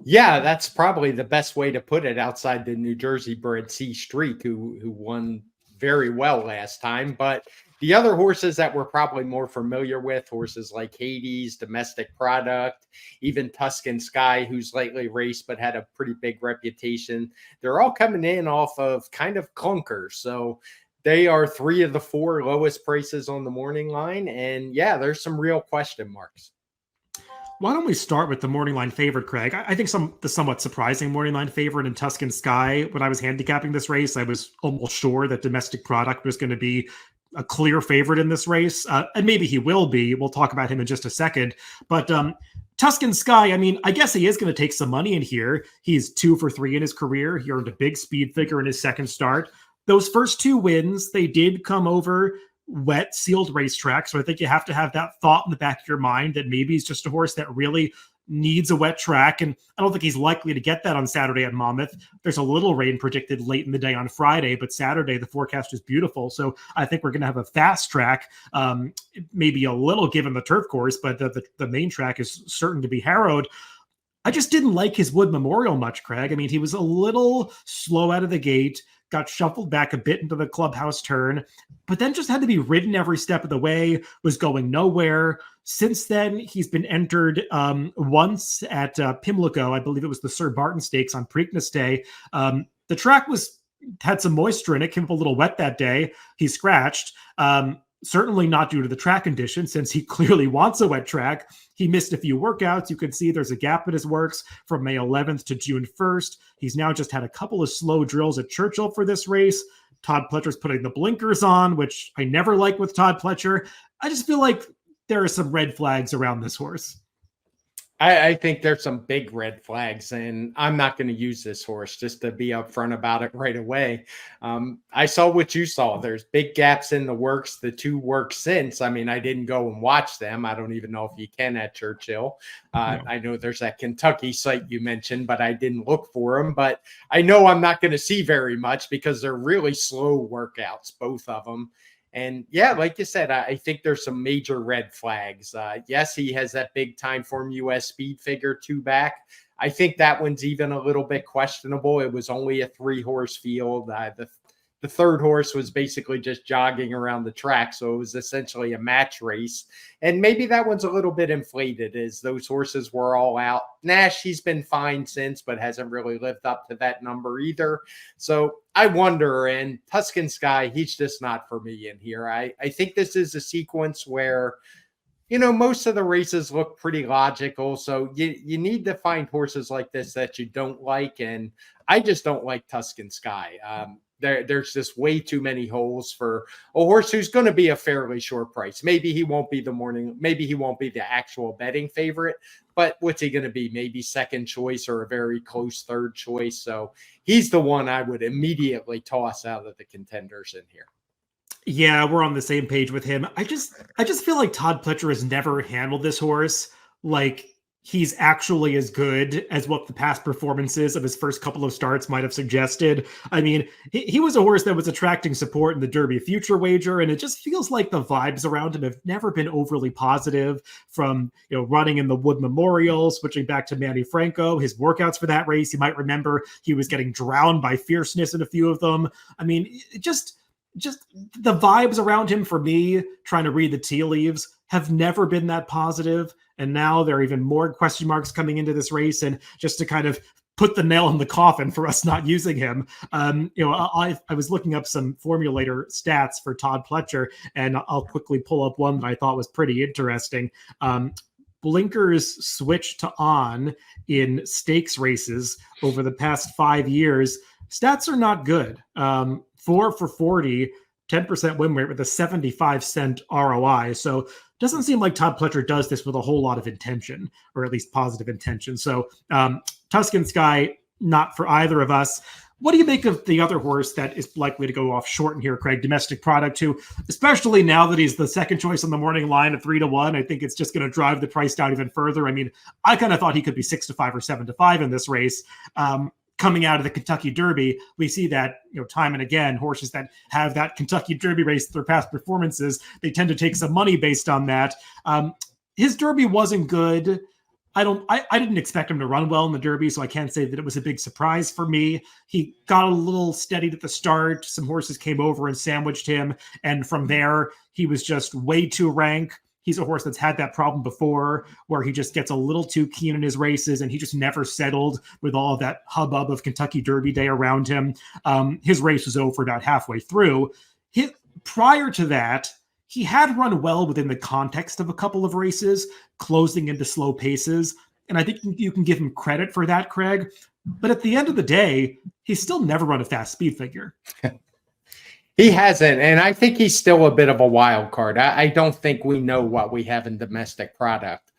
Yeah, that's probably the best way to put it outside the New Jersey bred C Streak, who won very well last time. But the other horses that we're probably more familiar with, horses like Hades, Domestic Product, even Tuscan Sky, who's lately raced but had a pretty big reputation, they're all coming in off of kind of clunkers. So they are 3 of the 4 lowest prices on the morning line. And yeah, there's some real question marks. Why don't we start with the morning line favorite, Craig? I think the somewhat surprising morning line favorite in Tuscan Sky. When I was handicapping this race, I was almost sure that Domestic Product was going to be a clear favorite in this race. And maybe he will be. We'll talk about him in just a second. But Tuscan Sky, I mean, I guess he is going to take some money in here. He's 2 for 3 in his career. He earned a big speed figure in his second start. Those first 2 wins, they did come over wet sealed racetrack. So I think you have to have that thought in the back of your mind that maybe he's just a horse that really needs a wet track. And I don't think he's likely to get that on Saturday at Monmouth. There's a little rain predicted late in the day on Friday, but Saturday, the forecast is beautiful. So I think we're going to have a fast track, maybe a little given the turf course, but the main track is certain to be harrowed. I just didn't like his Wood Memorial much, Craig. I mean, he was a little slow out of the gate, got shuffled back a bit into the clubhouse turn, but then just had to be ridden every step of the way, was going nowhere. Since then, he's been entered once at Pimlico. I believe it was the Sir Barton Stakes on Preakness Day. The track had some moisture in it, came up a little wet that day. He scratched. Certainly not due to the track condition, since he clearly wants a wet track. He missed a few workouts. You can see there's a gap in his works from May 11th to June 1st. He's now just had a couple of slow drills at Churchill for this race. Todd Pletcher's putting the blinkers on, which I never like with Todd Pletcher. I just feel like there are some red flags around this horse. I think there's some big red flags, and I'm not going to use this horse, just to be upfront about it right away. I saw what you saw. There's big gaps in the works. The two works since. I mean, I didn't go and watch them. I don't even know if you can at Churchill. No. I know there's that Kentucky site you mentioned, but I didn't look for them. But I know I'm not going to see very much because they're really slow workouts, both of them. And yeah, like you said, I think there's some major red flags. Yes, he has that big TimeformUS speed figure 2 back. I think that one's even a little bit questionable. It was only a 3-horse field. The third horse was basically just jogging around the track. So it was essentially a match race. And maybe that one's a little bit inflated as those horses were all out. Nash, he's been fine since, but hasn't really lived up to that number either. So I wonder, and Tuscan Sky, he's just not for me in here. I think this is a sequence where, you know, most of the races look pretty logical. So you need to find horses like this that you don't like. And I just don't like Tuscan Sky. There's just way too many holes for a horse who's going to be a fairly short price. Maybe he won't be maybe he won't be the actual betting favorite, but what's he going to be? Maybe second choice or a very close third choice. So he's the one I would immediately toss out of the contenders in here. Yeah, we're on the same page with him. I just feel like Todd Pletcher has never handled this horse like he's actually as good as what the past performances of his first couple of starts might have suggested. I mean, he was a horse that was attracting support in the Derby Future Wager, and it just feels like the vibes around him have never been overly positive. From, you know, running in the Wood Memorial, switching back to Manny Franco, his workouts for that race, you might remember he was getting drowned by fierceness in a few of them. I mean, just the vibes around him, for me, trying to read the tea leaves, have never been that positive. And now there are even more question marks coming into this race. And just to kind of put the nail in the coffin for us not using him, you know, I was looking up some formulator stats for Todd Pletcher, and I'll quickly pull up one that I thought was pretty interesting. Blinkers switched to on in stakes races over the past 5 years. Stats are not good. 4 for 40, 10% win rate with a 75-cent ROI. So doesn't seem like Todd Pletcher does this with a whole lot of intention, or at least positive intention. So Tuscan Sky, not for either of us. What do you make of the other horse that is likely to go off short in here, Craig? Domestic Product, who, especially now that he's the second choice on the morning line at 3-1, I think it's just going to drive the price down even further. I mean, I kind of thought he could be 6-5 or 7-5 in this race. Coming out of the Kentucky Derby, we see that, you know, time and again, horses that have that Kentucky Derby race, their past performances, they tend to take some money based on that. His Derby wasn't good. I didn't expect him to run well in the Derby, so I can't say that it was a big surprise for me. He got a little steadied at the start. Some horses came over and sandwiched him, and from there, he was just way too rank. He's a horse that's had that problem before, where he just gets a little too keen in his races, and he just never settled with all of that hubbub of Kentucky Derby Day around him. His race was over about halfway through. Prior to that, he had run well within the context of a couple of races, closing into slow paces. And I think you can give him credit for that, Craig. But at the end of the day, he's still never run a fast speed figure. He hasn't, and I think he's still a bit of a wild card. I don't think we know what we have in Domestic Product.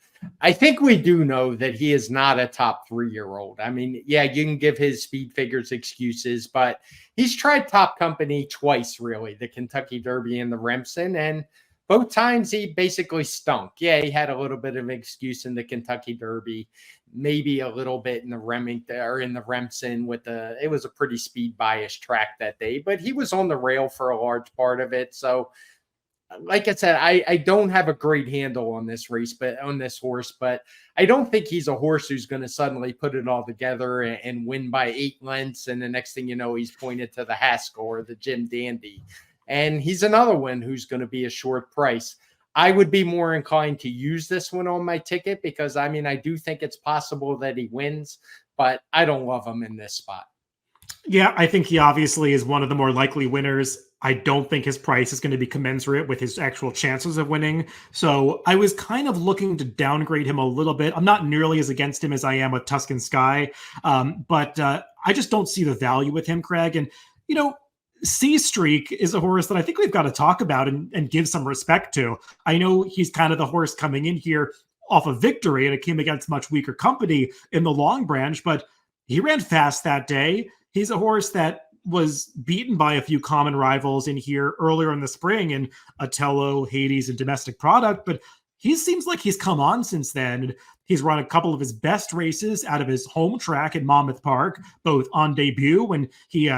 I think we do know that he is not a top 3-year-old. I mean, yeah, you can give his speed figures excuses, but he's tried top company twice, really, the Kentucky Derby and the Remsen, and both times he basically stunk. Yeah, he had a little bit of an excuse in the Kentucky Derby, maybe a little bit in the Remington or in the Remsen it was a pretty speed biased track that day, but he was on the rail for a large part of it. So like I said, I don't have a great handle on this race, but on this horse, but I don't think he's a horse who's going to suddenly put it all together and win by 8 lengths. And the next thing you know, he's pointed to the Haskell or the Jim Dandy. And he's another one who's going to be a short price. I would be more inclined to use this one on my ticket because I mean, I do think it's possible that he wins, but I don't love him in this spot. Yeah, I think he obviously is one of the more likely winners. I don't think his price is going to be commensurate with his actual chances of winning. So I was kind of looking to downgrade him a little bit. I'm not nearly as against him as I am with Tuscan Sky, but I just don't see the value with him, Craig. And, you know, C Streak is a horse that I think we've got to talk about and give some respect to. I know he's kind of the horse coming in here off of victory, and it came against much weaker company in the Long Branch, but he ran fast that day. He's a horse that was beaten by a few common rivals in here earlier in the spring in Otello, Hades, and Domestic Product, but he seems like he's come on since then. He's run a couple of his best races out of his home track at Monmouth Park, both on debut when he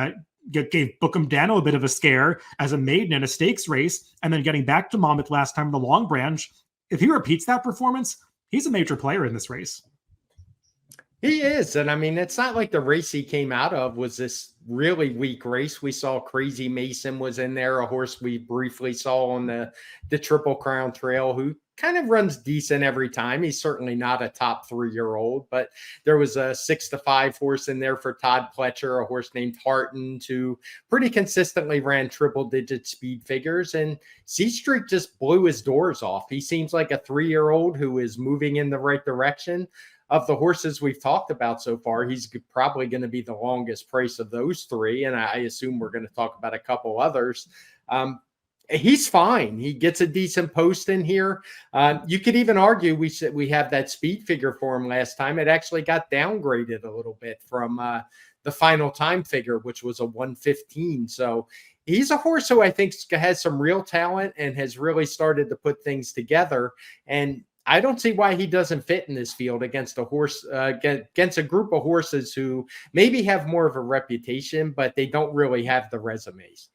gave Bookham Dano a bit of a scare as a maiden in a stakes race, and then getting back to Monmouth last time in the Long Branch. If he repeats that performance, he's a major player in this race. He is. And I mean, it's not like the race he came out of was this really weak race. We saw Crazy Mason was in there, a horse we briefly saw on the Triple Crown Trail, who kind of runs decent every time. He's certainly not a top 3-year-old, but there was a 6-5 horse in there for Todd Pletcher, a horse named Harton, who pretty consistently ran triple-digit speed figures. And C Streak just blew his doors off. He seems like a 3-year-old who is moving in the right direction. Of the horses we've talked about so far, he's probably going to be the longest price of those 3. And I assume we're going to talk about a couple others. He's fine. He gets a decent post in here. You could even argue we have that speed figure for him last time. It actually got downgraded a little bit from the final time figure, which was a 115. So he's a horse who I think has some real talent and has really started to put things together. And I don't see why he doesn't fit in this field against a horse, against a group of horses who maybe have more of a reputation, but they don't really have the resumes.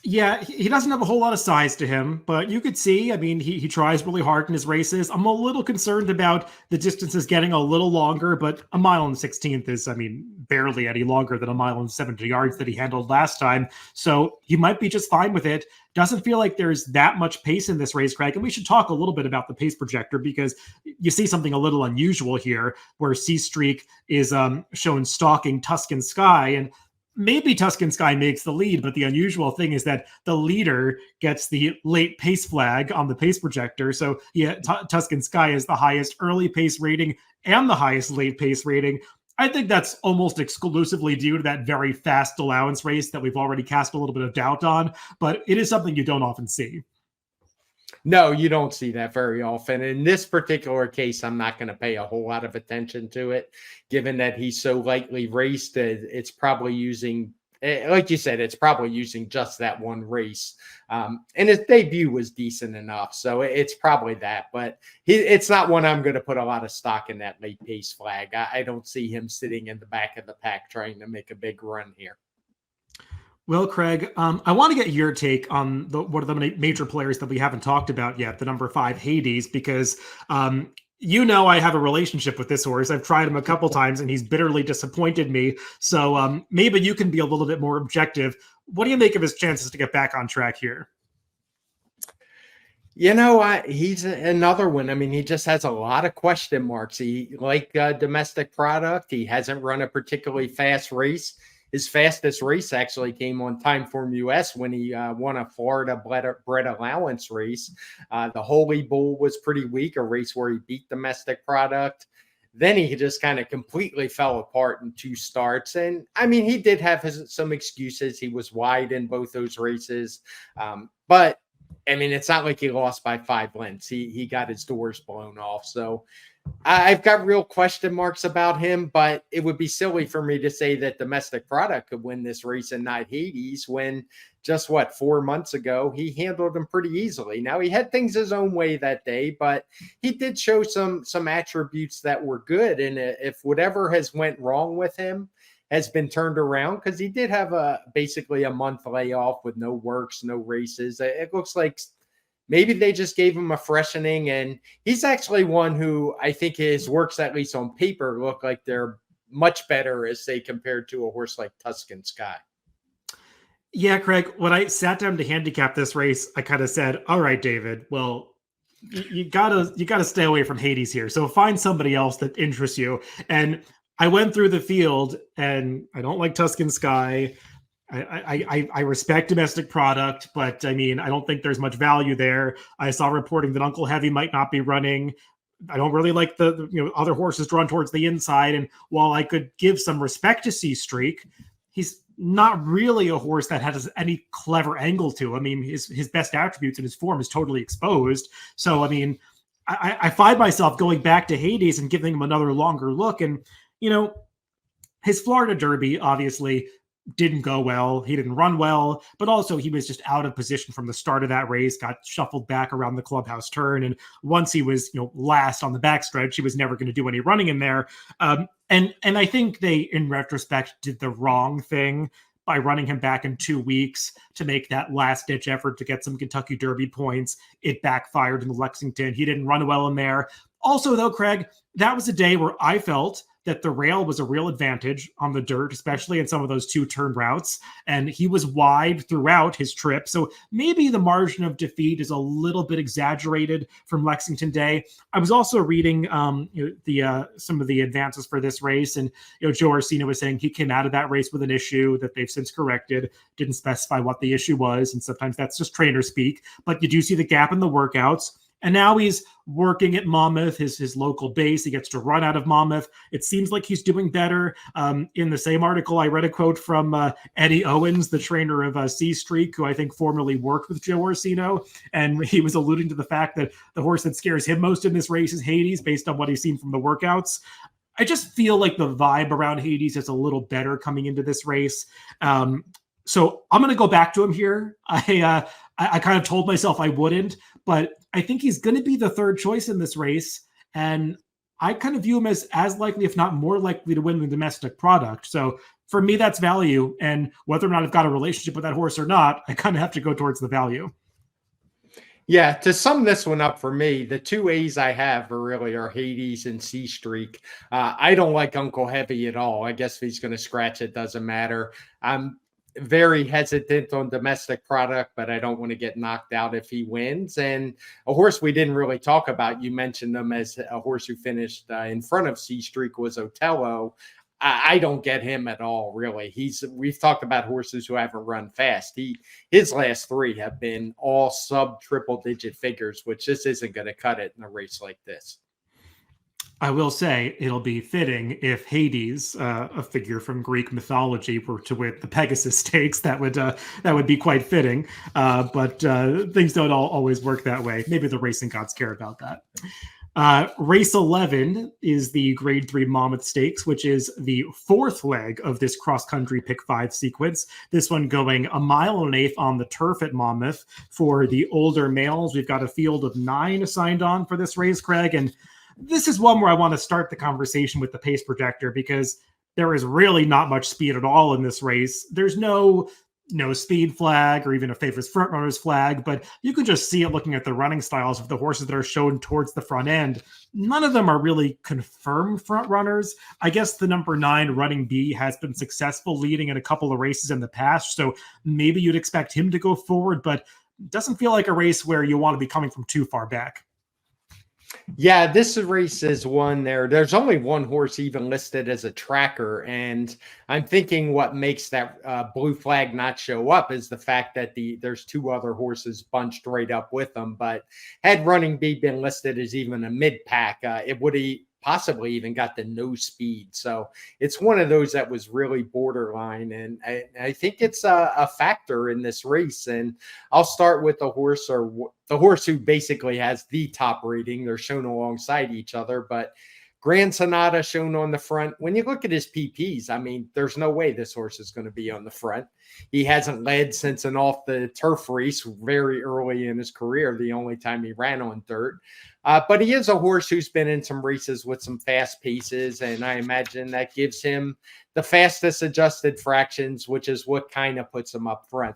Yeah, he doesn't have a whole lot of size to him, but you could see, I mean, he tries really hard in his races. I'm a little concerned about the distances getting a little longer, but a mile and 16th is, I mean, barely any longer than a mile and 70 yards that he handled last time. So he might be just fine with it. Doesn't feel like there's that much pace in this race, Craig. And we should talk a little bit about the pace projector because you see something a little unusual here where C Streak is shown stalking Tuscan Sky. And maybe Tuscan Sky makes the lead, but the unusual thing is that the leader gets the late pace flag on the pace projector. So yeah, Tuscan Sky is the highest early pace rating and the highest late pace rating. I think that's almost exclusively due to that very fast allowance race that we've already cast a little bit of doubt on, but it is something you don't often see. No, you don't see that very often. In this particular case, I'm not going to pay a whole lot of attention to it, given that he's so lightly raced. It's probably using, like you said, it's probably using just that one race. And his debut was decent enough. So it's probably that. But it's not one I'm going to put a lot of stock in, that late pace flag. I don't see him sitting in the back of the pack trying to make a big run here. Well, Craig, I want to get your take on one of the major players that we haven't talked about yet, the number 5 Hades, because you know I have a relationship with this horse. I've tried him a couple times, and he's bitterly disappointed me. So maybe you can be a little bit more objective. What do you make of his chances to get back on track here? You know, he's another one. I mean, he just has a lot of question marks. He, like Domestic Product, he hasn't run a particularly fast race. His fastest race actually came on TimeformUS when he won a Florida bred allowance race. The Holy Bull was pretty weak, a race where he beat Domestic Product. Then he just kind of completely fell apart in 2 starts. And I mean, he did have some excuses. He was wide in both those races. But I mean, it's not like he lost by 5 lengths. He got his doors blown off. So I've got real question marks about him, but it would be silly for me to say that domestic product could win this race and not Hades when just 4 months ago, he handled him pretty easily. Now he had things his own way that day, but he did show some attributes that were good. And if whatever has went wrong with him has been turned around, because he did have basically a month layoff with no works, no races. It looks like maybe they just gave him a freshening, and he's actually one who I think his works, at least on paper, look like they're much better as they compared to a horse like Tuscan Sky. Yeah, Craig, when I sat down to handicap this race, I kind of said, all right, David, well, you gotta stay away from Hades here. So find somebody else that interests you. And I went through the field, and I don't like Tuscan Sky. I respect domestic product, but I mean, I don't think there's much value there. I saw reporting that Uncle Heavy might not be running. I don't really like the other horses drawn towards the inside. And while I could give some respect to C Streak, he's not really a horse that has any clever angle to him. I mean, his best attributes and his form is totally exposed. So, I mean, I find myself going back to Hades and giving him another longer look. And, his Florida Derby obviously didn't go well. He didn't run well, but also he was just out of position from the start of that race, got shuffled back around the clubhouse turn. And once he was, last on the backstretch, he was never going to do any running in there. And I think they, in retrospect, did the wrong thing by running him back in 2 weeks to make that last ditch effort to get some Kentucky Derby points. It backfired in Lexington. He didn't run well in there. Also, though, Craig, that was a day where I felt that the rail was a real advantage on the dirt, especially in some of those two-turn routes. And he was wide throughout his trip. So maybe the margin of defeat is a little bit exaggerated from Lexington Day. I was also reading some of the advances for this race. And Joe Orsino was saying he came out of that race with an issue that they've since corrected, didn't specify what the issue was. And sometimes that's just trainer speak. But you do see the gap in the workouts. And now he's working at Monmouth, his local base. He gets to run out of Monmouth. It seems like he's doing better. In the same article, I read a quote from Eddie Owens, the trainer of C Streak, who I think formerly worked with Joe Orsino. And he was alluding to the fact that the horse that scares him most in this race is Hades, based on what he's seen from the workouts. I just feel like the vibe around Hades is a little better coming into this race. So I'm going to go back to him here. I kind of told myself I wouldn't, but I think he's going to be the third choice in this race. And I kind of view him as likely, if not more likely, to win the domestic product. So for me, that's value. And whether or not I've got a relationship with that horse or not, I kind of have to go towards the value. Yeah, to sum this one up for me, the two A's I have are Hades and C Streak. I don't like Uncle Heavy at all. I guess if he's going to scratch, it doesn't matter. I'm very hesitant on domestic product, but I don't want to get knocked out if he wins. And a horse we didn't really talk about, you mentioned him as a horse who finished in front of C Streak, was Otello. I don't get him at all, really. We've talked about horses who haven't run fast. His last three have been all sub triple digit figures, which just isn't going to cut it in a race like this. I will say it'll be fitting if Hades, a figure from Greek mythology, were to win the Pegasus Stakes. That would be quite fitting. But things don't always work that way. Maybe the racing gods care about that. Race 11 is the Grade 3 Monmouth Stakes, which is the fourth leg of this cross-country Pick 5 sequence. This one going 1.1 miles on the turf at Monmouth. For the older males, we've got a field of 9 signed on for this race, Craig. And this is one where I want to start the conversation with the pace projector, because there is really not much speed at all in this race. There's no speed flag or even a favors front runners flag, but you can just see it looking at the running styles of the horses that are shown towards the front end. None of them are really confirmed front runners. I guess the number 9 Running B has been successful leading in a couple of races in the past, so maybe you'd expect him to go forward, but it doesn't feel like a race where you want to be coming from too far back. Yeah, this race is one there's only one horse even listed as a tracker. And I'm thinking what makes that blue flag not show up is the fact that there's 2 other horses bunched right up with them. But had Running B been listed as even a mid-pack, it would have possibly even got the no speed. So it's one of those that was really borderline. And I think it's a factor in this race. And I'll start with the horse who basically has the top rating. They're shown alongside each other, but Grand Sonata shown on the front. When you look at his PPs, I mean, there's no way this horse is going to be on the front. He hasn't led since an off the turf race very early in his career, the only time he ran on dirt. But he is a horse who's been in some races with some fast paces, and I imagine that gives him the fastest adjusted fractions, which is what kind of puts him up front.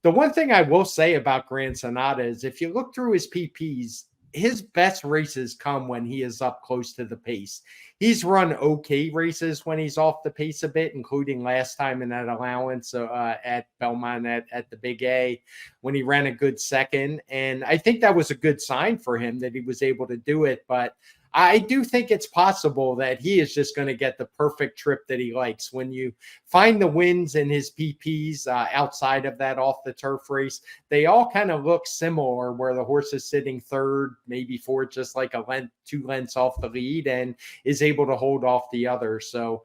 The one thing I will say about Grand Sonata is if you look through his PPs, his best races come when he is up close to the pace. He's run okay races when he's off the pace a bit, including last time in that allowance at Belmont at the Big A when he ran a good second. And I think that was a good sign for him that he was able to do it. But I do think it's possible that he is just going to get the perfect trip that he likes. When you find the wins in his PPs outside of that off the turf race, they all kind of look similar where the horse is sitting third, maybe fourth, just like two lengths off the lead and is able to hold off the other. So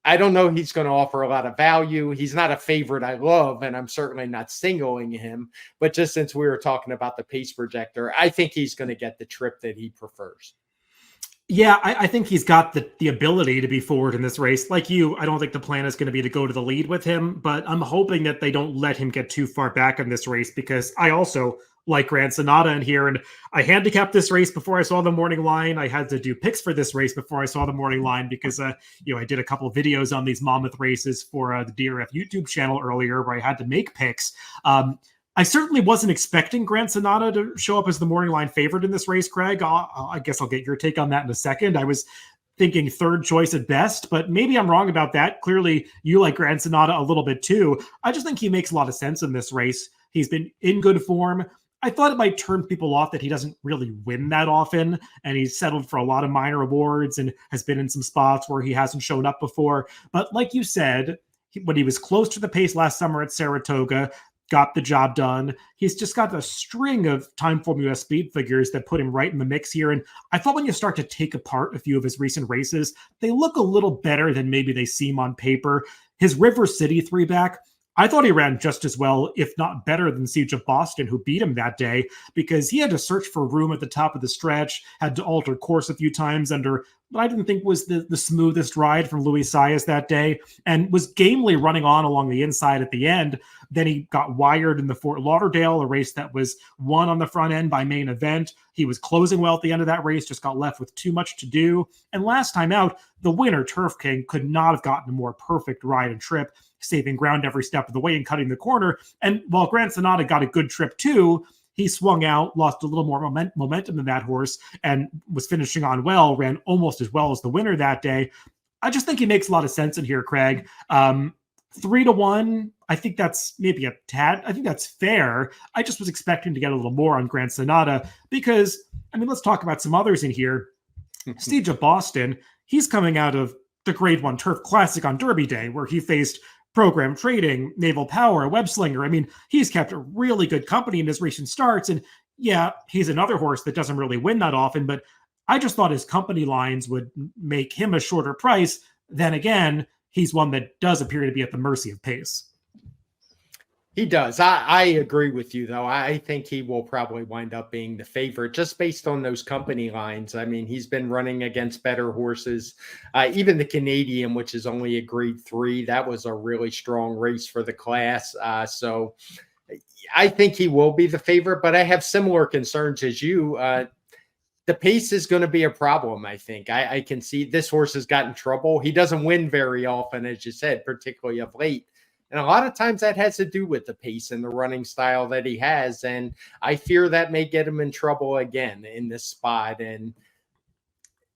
I don't know he's going to offer a lot of value. He's not a favorite I love, and I'm certainly not singling him. But just since we were talking about the pace projector, I think he's going to get the trip that he prefers. Yeah, I think he's got the ability to be forward in this race. Like you, I don't think the plan is going to be to go to the lead with him, but I'm hoping that they don't let him get too far back in this race because I also like Grand Sonata in here. And I handicapped this race before I saw the morning line. I had to do picks for this race before I saw the morning line because, I did a couple of videos on these Monmouth races for the DRF YouTube channel earlier where I had to make picks. I certainly wasn't expecting Grand Sonata to show up as the morning line favorite in this race, Craig. I guess I'll get your take on that in a second. I was thinking third choice at best, but maybe I'm wrong about that. Clearly, you like Grand Sonata a little bit too. I just think he makes a lot of sense in this race. He's been in good form. I thought it might turn people off that he doesn't really win that often, and he's settled for a lot of minor awards and has been in some spots where he hasn't shown up before. But like you said, when he was close to the pace last summer at Saratoga, got the job done. He's just got a string of TimeformUS speed figures that put him right in the mix here. And I thought when you start to take apart a few of his recent races, they look a little better than maybe they seem on paper. His River City three-back, I thought he ran just as well, if not better than Siege of Boston, who beat him that day, because he had to search for room at the top of the stretch, had to alter course a few times under what I didn't think was the smoothest ride from Luis Saez that day, and was gamely running on along the inside at the end. Then he got wired in the Fort Lauderdale, a race that was won on the front end by Main Event. He was closing well at the end of that race, just got left with too much to do. And last time out, the winner, Turf King, could not have gotten a more perfect ride and trip, saving ground every step of the way and cutting the corner. And while Grand Sonata got a good trip too, he swung out, lost a little more momentum than that horse, and was finishing on well, ran almost as well as the winner that day. I just think he makes a lot of sense in here, Craig. 3-1, I think that's maybe a tad. I think that's fair. I just was expecting to get a little more on Grand Sonata because, let's talk about some others in here. Siege of Boston, he's coming out of the Grade 1 Turf Classic on Derby Day, where he faced Program Trading, Naval Power, Webslinger. He's kept a really good company in his recent starts. And yeah, he's another horse that doesn't really win that often, but I just thought his company lines would make him a shorter price. Then again, he's one that does appear to be at the mercy of pace. He does. I agree with you, though. I think he will probably wind up being the favorite just based on those company lines. He's been running against better horses. Even the Canadian, which is only a Grade 3, that was a really strong race for the class. So I think he will be the favorite, but I have similar concerns as you. The pace is going to be a problem, I think. I can see this horse has gotten trouble. He doesn't win very often, as you said, particularly of late. And a lot of times that has to do with the pace and the running style that he has. And I fear that may get him in trouble again in this spot. And,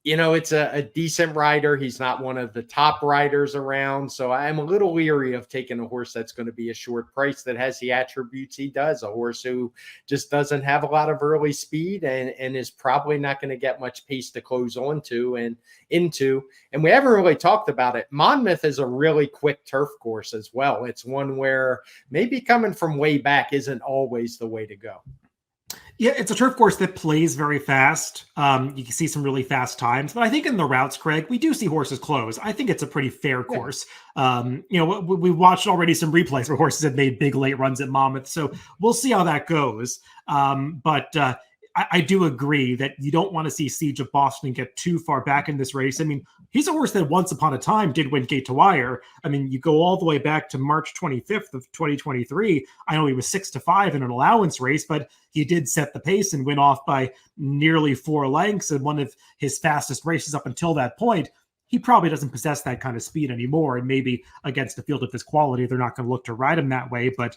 it's a decent rider. He's not one of the top riders around. So I'm a little leery of taking a horse that's going to be a short price that has the attributes he does. A horse who just doesn't have a lot of early speed and is probably not going to get much pace to close onto and into. And we haven't really talked about it. Monmouth is a really quick turf course as well. It's one where maybe coming from way back isn't always the way to go. Yeah, it's a turf course that plays very fast. You can see some really fast times, but I think in the routes, Craig, we do see horses close. I think it's a pretty fair Yeah. course. We watched already some replays where horses have made big late runs at Monmouth, so we'll see how that goes. But I do agree that you don't want to see Siege of Boston get too far back in this race. I mean, he's a horse that once upon a time did win Gate to Wire. I mean, you go all the way back to March 25th of 2023. I know he was 6-5 in an allowance race, but he did set the pace and win off by nearly 4 lengths in one of his fastest races up until that point. He probably doesn't possess that kind of speed anymore. And maybe against a field of this quality, they're not going to look to ride him that way. But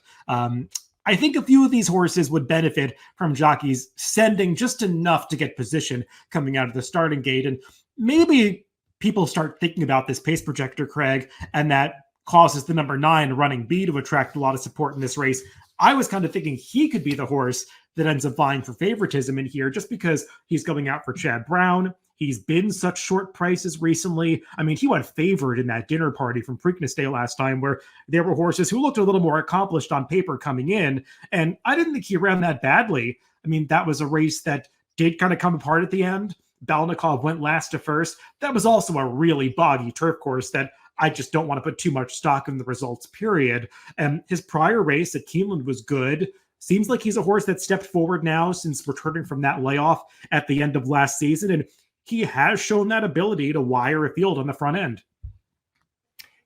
I think a few of these horses would benefit from jockeys sending just enough to get position coming out of the starting gate. And maybe people start thinking about this pace projector, Craig, and that causes the number 9 Running B to attract a lot of support in this race. I was kind of thinking he could be the horse that ends up vying for favoritism in here just because he's going out for Chad Brown. He's been such short prices recently. I mean, he went favored in that dinner party from Preakness Day last time where there were horses who looked a little more accomplished on paper coming in. And I didn't think he ran that badly. I mean, that was a race that did kind of come apart at the end. Balnikov went last to first. That was also a really boggy turf course that I just don't want to put too much stock in the results, period. And his prior race at Keeneland was good. Seems like he's a horse that stepped forward now since returning from that layoff at the end of last season. And he has shown that ability to wire a field on the front end.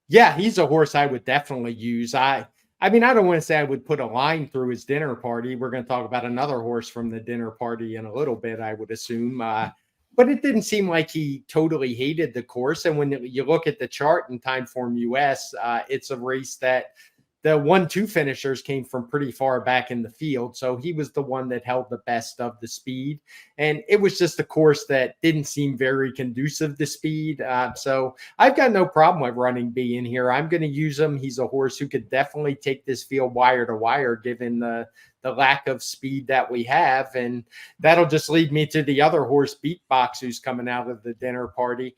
Yeah, he's a horse I would definitely use. I mean, I don't want to say I would put a line through his dinner party. We're going to talk about another horse from the dinner party in a little bit, I would assume. But it didn't seem like he totally hated the course. And when you look at the chart in Timeform US, it's a race that the 1-2 finishers came from pretty far back in the field. So he was the one that held the best of the speed. And it was just a course that didn't seem very conducive to speed. So I've got no problem with Running B in here. I'm going to use him. He's a horse who could definitely take this field wire to wire, given the lack of speed that we have. And that'll just lead me to the other horse, Beatbox, who's coming out of the dinner party.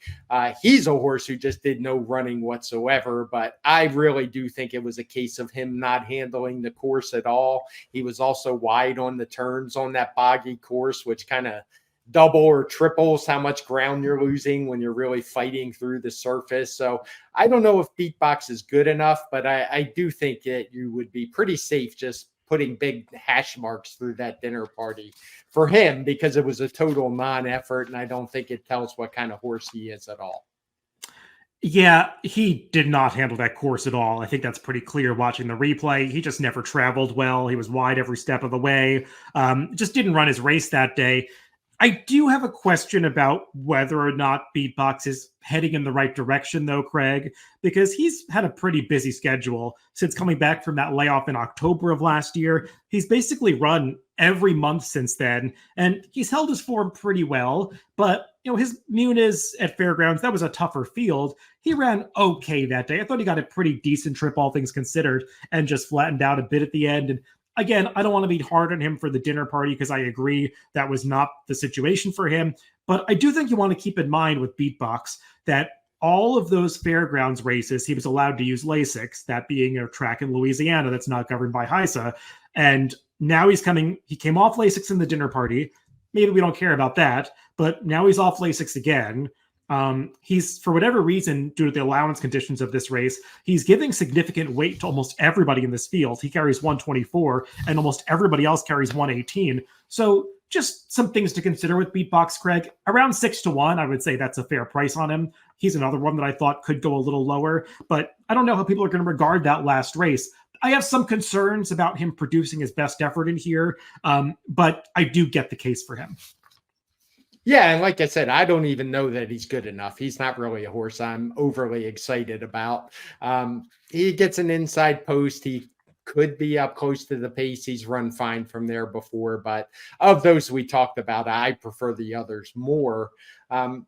He's a horse who just did no running whatsoever, but I really do think it was a case of him not handling the course at all. He was also wide on the turns on that boggy course, which kind of double or triples how much ground you're losing when you're really fighting through the surface. So I don't know if Beatbox is good enough, but I do think that you would be pretty safe just putting big hash marks through that dinner party for him, because it was a total non-effort. And I don't think it tells what kind of horse he is at all. Yeah, he did not handle that course at all. I think that's pretty clear watching the replay. He just never traveled well. He was wide every step of the way. Just didn't run his race that day. I do have a question about whether or not Beatbox is heading in the right direction, though, Craig, because he's had a pretty busy schedule since coming back from that layoff in October of last year. He's basically run every month since then, and he's held his form pretty well. But, his Muniz at Fairgrounds, that was a tougher field. He ran okay that day. I thought he got a pretty decent trip, all things considered, and just flattened out a bit at the end. And again, I don't want to be hard on him for the dinner party because I agree that was not the situation for him. But I do think you want to keep in mind with Beatbox that all of those fairgrounds races, he was allowed to use Lasix, that being a track in Louisiana that's not governed by HISA. And now he came off Lasix in the dinner party. Maybe we don't care about that, but now he's off Lasix again. He's, for whatever reason, due to the allowance conditions of this race, he's giving significant weight to almost everybody in this field. He carries 124 and almost everybody else carries 118. So just some things to consider with Beatbox, Craig. Around 6-1, I would say that's a fair price on him. He's another one that I thought could go a little lower, but I don't know how people are going to regard that last race. I have some concerns about him producing his best effort in here, but I do get the case for him. Yeah, and like I said, I don't even know that he's good enough. He's not really a horse I'm overly excited about. He gets an inside post. He could be up close to the pace. He's run fine from there before, but of those we talked about, I prefer the others more. And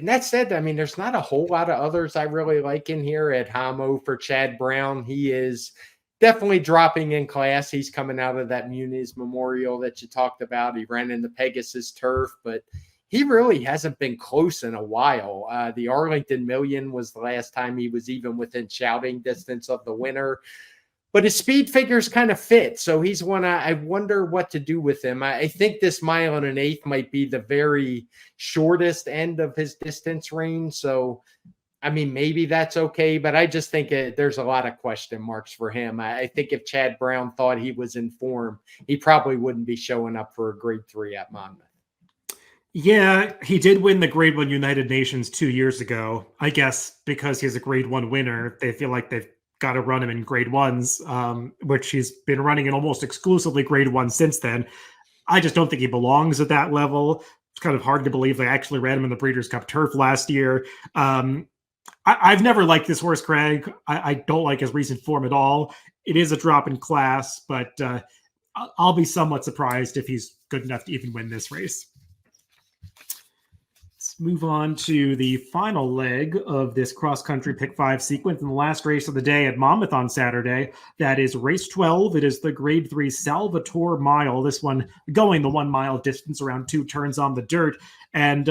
that said, I mean, there's not a whole lot of others I really like in here. At Hamo for Chad Brown, he is definitely dropping in class. He's coming out of that Muniz Memorial that you talked about. He ran in the Pegasus turf, but he really hasn't been close in a while. The Arlington Million was the last time he was even within shouting distance of the winner. but his speed figures kind of fit. So he's one I wonder what to do with him. I think this 1.125 might be the very shortest end of his distance range. So, I mean, maybe that's okay, but I just think there's a lot of question marks for him. I think if Chad Brown thought he was in form, he probably wouldn't be showing up for a grade 3 at Monmouth. Yeah, he did win the Grade 1 United Nations 2 years ago. I guess because he's a Grade 1 winner, they feel like they've got to run him in Grade 1s, which he's been running in almost exclusively Grade 1 since then. I just don't think he belongs at that level. It's kind of hard to believe they actually ran him in the Breeders' Cup Turf last year. I've never liked this horse, Craig. I don't like his recent form at all. It is a drop in class, but I'll be somewhat surprised if he's good enough to even win this race. Let's move on to the final leg of this cross-country Pick 5 sequence and the last race of the day at Monmouth on Saturday. That is race 12. It is the Grade 3 Salvatore Mile. This one going the 1 mile distance around 2 turns on the dirt. And,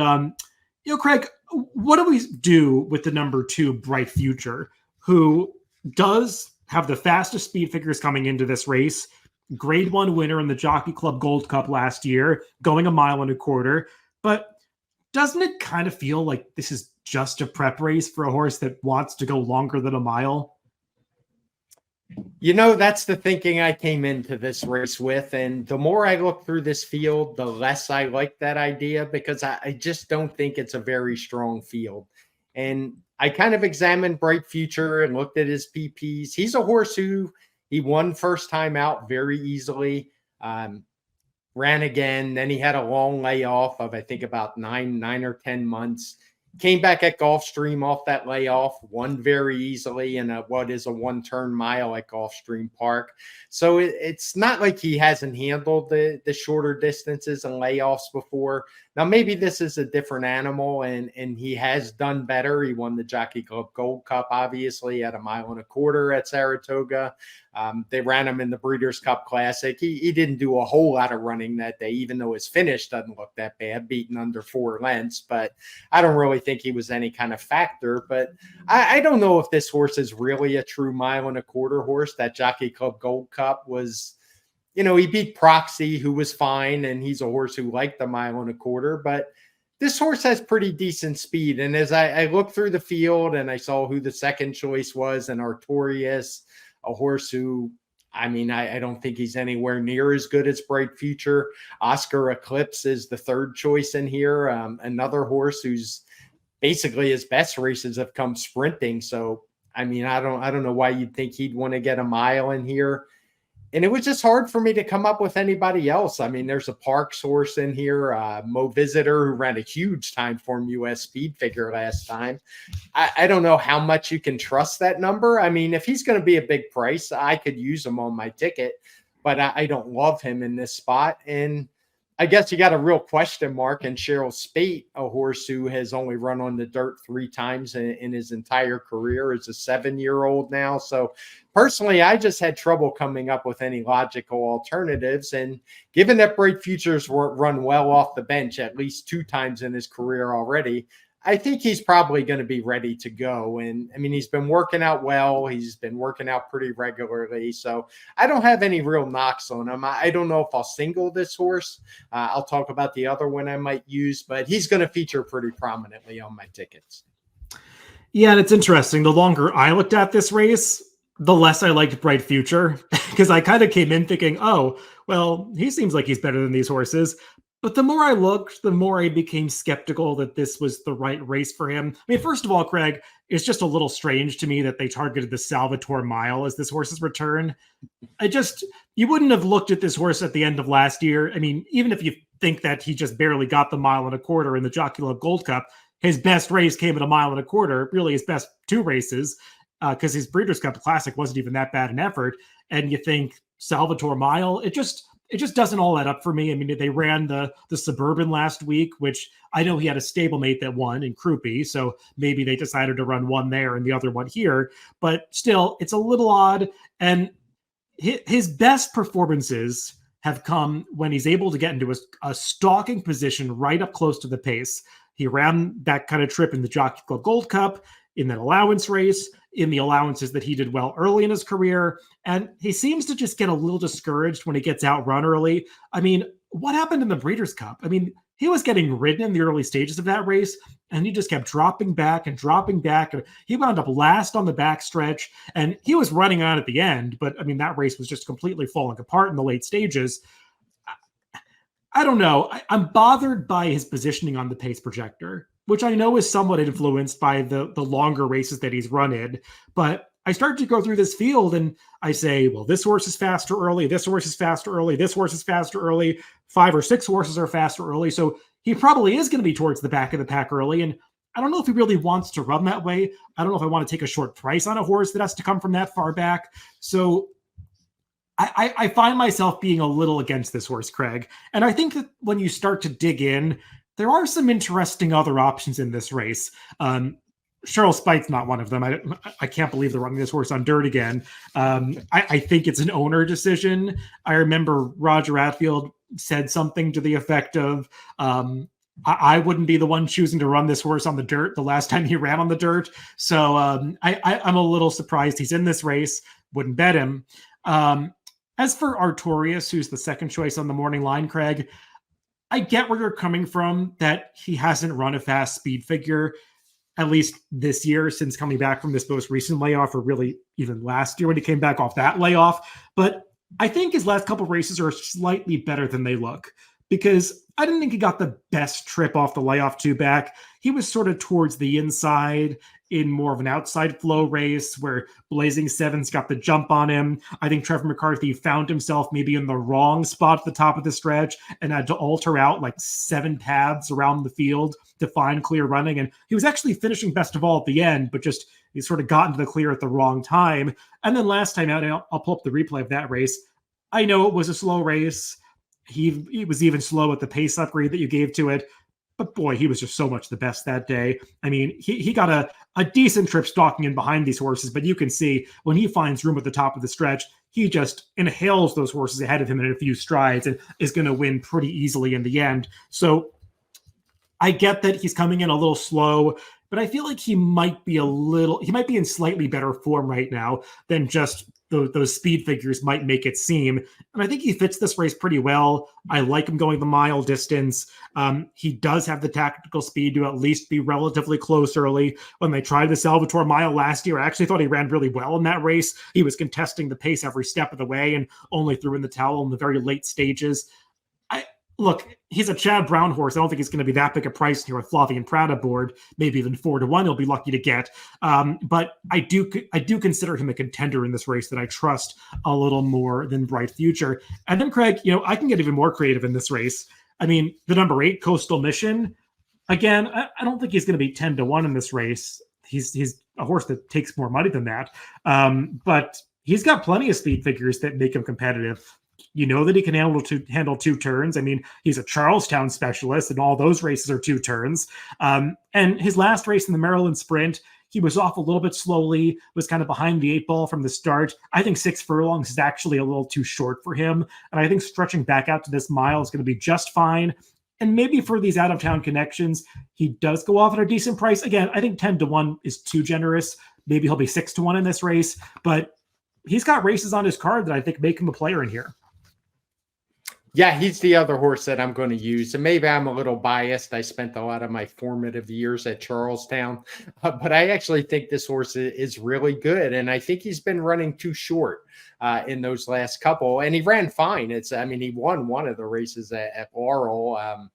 Craig, what do we do with the number 2 Bright Future, who does have the fastest speed figures coming into this race, Grade 1 winner in the Jockey Club Gold Cup last year, going 1.25 miles, but doesn't it kind of feel like this is just a prep race for a horse that wants to go longer than 1 mile? That's the thinking I came into this race with. And the more I look through this field, the less I like that idea, because I just don't think it's a very strong field. And I kind of examined Bright Future and looked at his PPs. He's a horse who he won first time out very easily. Ran again. Then he had a long layoff of, I think, about 9 or 10 months. Came back at Gulfstream off that layoff, won very easily in what is a 1-turn mile at Gulfstream Park. So it's not like he hasn't handled the shorter distances and layoffs before. Now, maybe this is a different animal, and he has done better. He won the Jockey Club Gold Cup, obviously, at 1.25 miles at Saratoga. They ran him in the Breeders' Cup Classic. He didn't do a whole lot of running that day, even though his finish doesn't look that bad, beaten under 4 lengths. But I don't really think he was any kind of factor. But I don't know if this horse is really a true 1.25 mile horse. That Jockey Club Gold Cup was, he beat Proxy, who was fine, and he's a horse who liked the 1.25 miles. But this horse has pretty decent speed. And as I looked through the field and I saw who the second choice was, and Artorias, a horse who, I don't think he's anywhere near as good as Bright Future. Oscar Eclipse is the third choice in here. Another horse who's basically his best races have come sprinting. So, I don't know why you'd think he'd want to get 1 mile in here. And it was just hard for me to come up with anybody else. There's a Parks horse in here, Mo Visitor, who ran a huge TimeformUS speed figure last time. I don't know how much you can trust that number. If he's going to be a big price, I could use him on my ticket, but I don't love him in this spot. And I guess you got a real question mark in Cheryl Spate, a horse who has only run on the dirt 3 times in his entire career. Is a 7-year-old now. So personally, I just had trouble coming up with any logical alternatives. And given that Bright Futures run well off the bench at least 2 times in his career already, I think he's probably going to be ready to go. And he's been working out well. He's been working out pretty regularly. So I don't have any real knocks on him. I don't know if I'll single this horse. I'll talk about the other one I might use, but he's going to feature pretty prominently on my tickets. Yeah, and it's interesting. The longer I looked at this race, the less I liked Bright Future, because I kind of came in thinking, oh, well, he seems like he's better than these horses. But the more I looked, the more I became skeptical that this was the right race for him. First of all, Craig, it's just a little strange to me that they targeted the Salvatore Mile as this horse's return. You wouldn't have looked at this horse at the end of last year. Even if you think that he just barely got the 1.25 miles in the Jockey Club Gold Cup, his best race came at 1.25 miles, really his best 2 races, because his Breeders' Cup Classic wasn't even that bad an effort. And you think Salvatore Mile, it just doesn't all add up for me. They ran the Suburban last week, which I know he had a stablemate that won in Krupe, so maybe they decided to run one there and the other one here. But still, it's a little odd. And his best performances have come when he's able to get into a stalking position right up close to the pace. He ran that kind of trip in the Jockey Club Gold Cup. in that allowance race, in the allowances that he did well early in his career. And he seems to just get a little discouraged when he gets outrun early. I mean, what happened in the Breeders' Cup? I mean, he was getting ridden in the early stages of that race, and he just kept dropping back and dropping back. And he wound up last on the backstretch, and he was running on at the end. But I mean, that race was just completely falling apart in the late stages. I don't know. I'm bothered by his positioning on the pace projector, which I know is somewhat influenced by the longer races that he's run in. But I start to go through this field and I say, well, this horse is faster early. This horse is faster early. This horse is faster early. 5 or 6 horses are faster early. So he probably is going to be towards the back of the pack early. And I don't know if he really wants to run that way. I don't know if I want to take a short price on a horse that has to come from that far back. So I find myself being a little against this horse, Craig. And I think that when you start to dig in, there are some interesting other options in this race. Cheryl Spite's not one of them. I can't believe they're running this horse on dirt again. I think it's an owner decision. I remember Roger Atfield said something to the effect of, I wouldn't be the one choosing to run this horse on the dirt the last time he ran on the dirt. So I'm a little surprised he's in this race. Wouldn't bet him. As for Artorias, who's the second choice on the morning line, Craig, I get where you're coming from, that he hasn't run a fast speed figure, at least this year, since coming back from this most recent layoff, or really even last year when he came back off that layoff. But I think his last couple races are slightly better than they look, because I didn't think he got the best trip off the layoff 2 back. He was sort of towards the inside in more of an outside flow race where Blazing Sevens got the jump on him. I think Trevor McCarthy found himself maybe in the wrong spot at the top of the stretch and had to alter out like 7 paths around the field to find clear running. And he was actually finishing best of all at the end, but just he sort of got into the clear at the wrong time. And then last time out, I'll pull up the replay of that race. I know it was a slow race. He was even slow at the pace upgrade that you gave to it. But boy, he was just so much the best that day. I mean, he got a decent trip stalking in behind these horses, but you can see when he finds room at the top of the stretch, he just inhales those horses ahead of him in a few strides and is going to win pretty easily in the end. So I get that he's coming in a little slow, but I feel like he might be in slightly better form right now than just those speed figures might make it seem. And I think he fits this race pretty well. I like him going the mile distance. He does have the tactical speed to at least be relatively close early. When they tried the Salvatore Mile last year, I actually thought he ran really well in that race. He was contesting the pace every step of the way and only threw in the towel in the very late stages. Look, he's a Chad Brown horse. I don't think he's going to be that big a price here with Flavien Prat aboard. Maybe even 4-1 he'll be lucky to get. But I do consider him a contender in this race that I trust a little more than Bright Future. And then, Craig, I can get even more creative in this race. I mean, the number 8, Coastal Mission, again, I don't think he's going to be 10-1 in this race. He's a horse that takes more money than that. But he's got plenty of speed figures that make him competitive. You know that he can handle 2 turns. I mean, he's a Charlestown specialist, and all those races are 2 turns. And his last race in the Maryland Sprint, he was off a little bit slowly, was kind of behind the 8 ball from the start. I think 6 furlongs is actually a little too short for him. And I think stretching back out to this mile is going to be just fine. And maybe for these out-of-town connections, he does go off at a decent price. Again, I think 10-1 is too generous. Maybe he'll be 6-1 in this race. But he's got races on his card that I think make him a player in here. Yeah, he's the other horse that I'm going to use. And maybe I'm a little biased. I spent a lot of my formative years at Charlestown. But I actually think this horse is really good. And I think he's been running too short in those last couple. And he ran fine. He won one of the races at Laurel.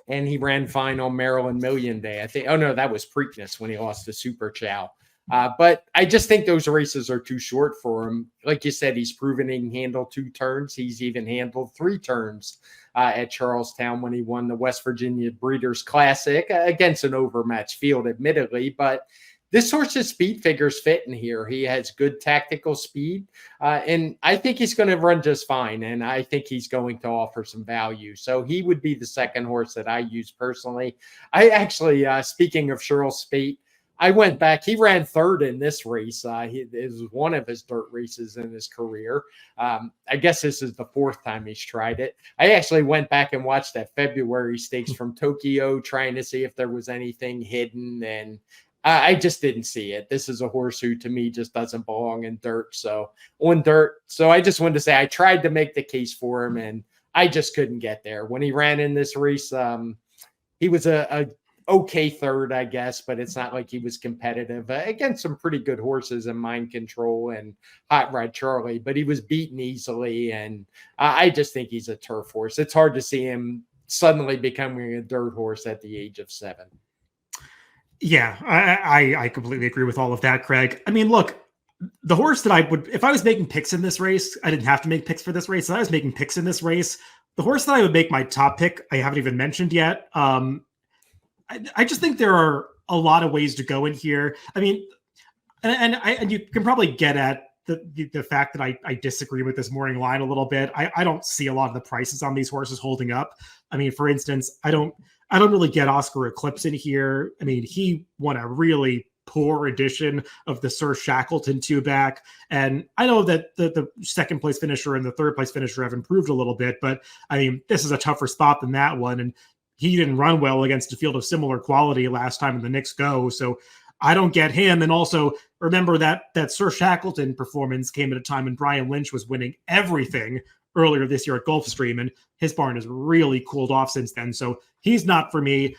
And he ran fine on Maryland Million Day. I think, that was Preakness when he lost to Super Chow. But I just think those races are too short for him. Like you said, he's proven he can handle 2 turns. He's even handled 3 turns at Charlestown when he won the West Virginia Breeders' Classic against an overmatched field, admittedly. But this horse's speed figures fit in here. He has good tactical speed, and I think he's going to run just fine, and I think he's going to offer some value. So he would be the second horse that I use personally. I actually, speaking of Cheryl Spate, I went back. He ran 3rd in this race. It was one of his dirt races in his career. I guess this is the 4th time he's tried it. I actually went back and watched that February stakes from Tokyo, trying to see if there was anything hidden. And I just didn't see it. This is a horse who to me just doesn't belong in dirt. So on dirt. So I just wanted to say I tried to make the case for him and I just couldn't get there. When he ran in this race, he was a okay third, I guess, but it's not like he was competitive against some pretty good horses in Mind Control and Hot Rod Charlie, but he was beaten easily. And I just think he's a turf horse. It's hard to see him suddenly becoming a dirt horse at the age of 7. Yeah, I completely agree with all of that, Craig. I mean, look, the horse that I would, if I was making picks in this race, I didn't have to make picks for this race. If I was making picks in this race, the horse that I would make my top pick, I haven't even mentioned yet. I just think there are a lot of ways to go in here. I mean, and you can probably get at the fact that I disagree with this morning line a little bit. I don't see a lot of the prices on these horses holding up. I mean, for instance, I don't really get Oscar Eclipse in here. I mean, he won a really poor edition of the Sir Shackleton 2-back. And I know that the second place finisher and the third place finisher have improved a little bit, but I mean, this is a tougher spot than that one. And he didn't run well against a field of similar quality last time in the Knicks Go. So I don't get him. And also remember that Sir Shackleton performance came at a time when Brian Lynch was winning everything earlier this year at Gulfstream, and his barn has really cooled off since then. So he's not for me.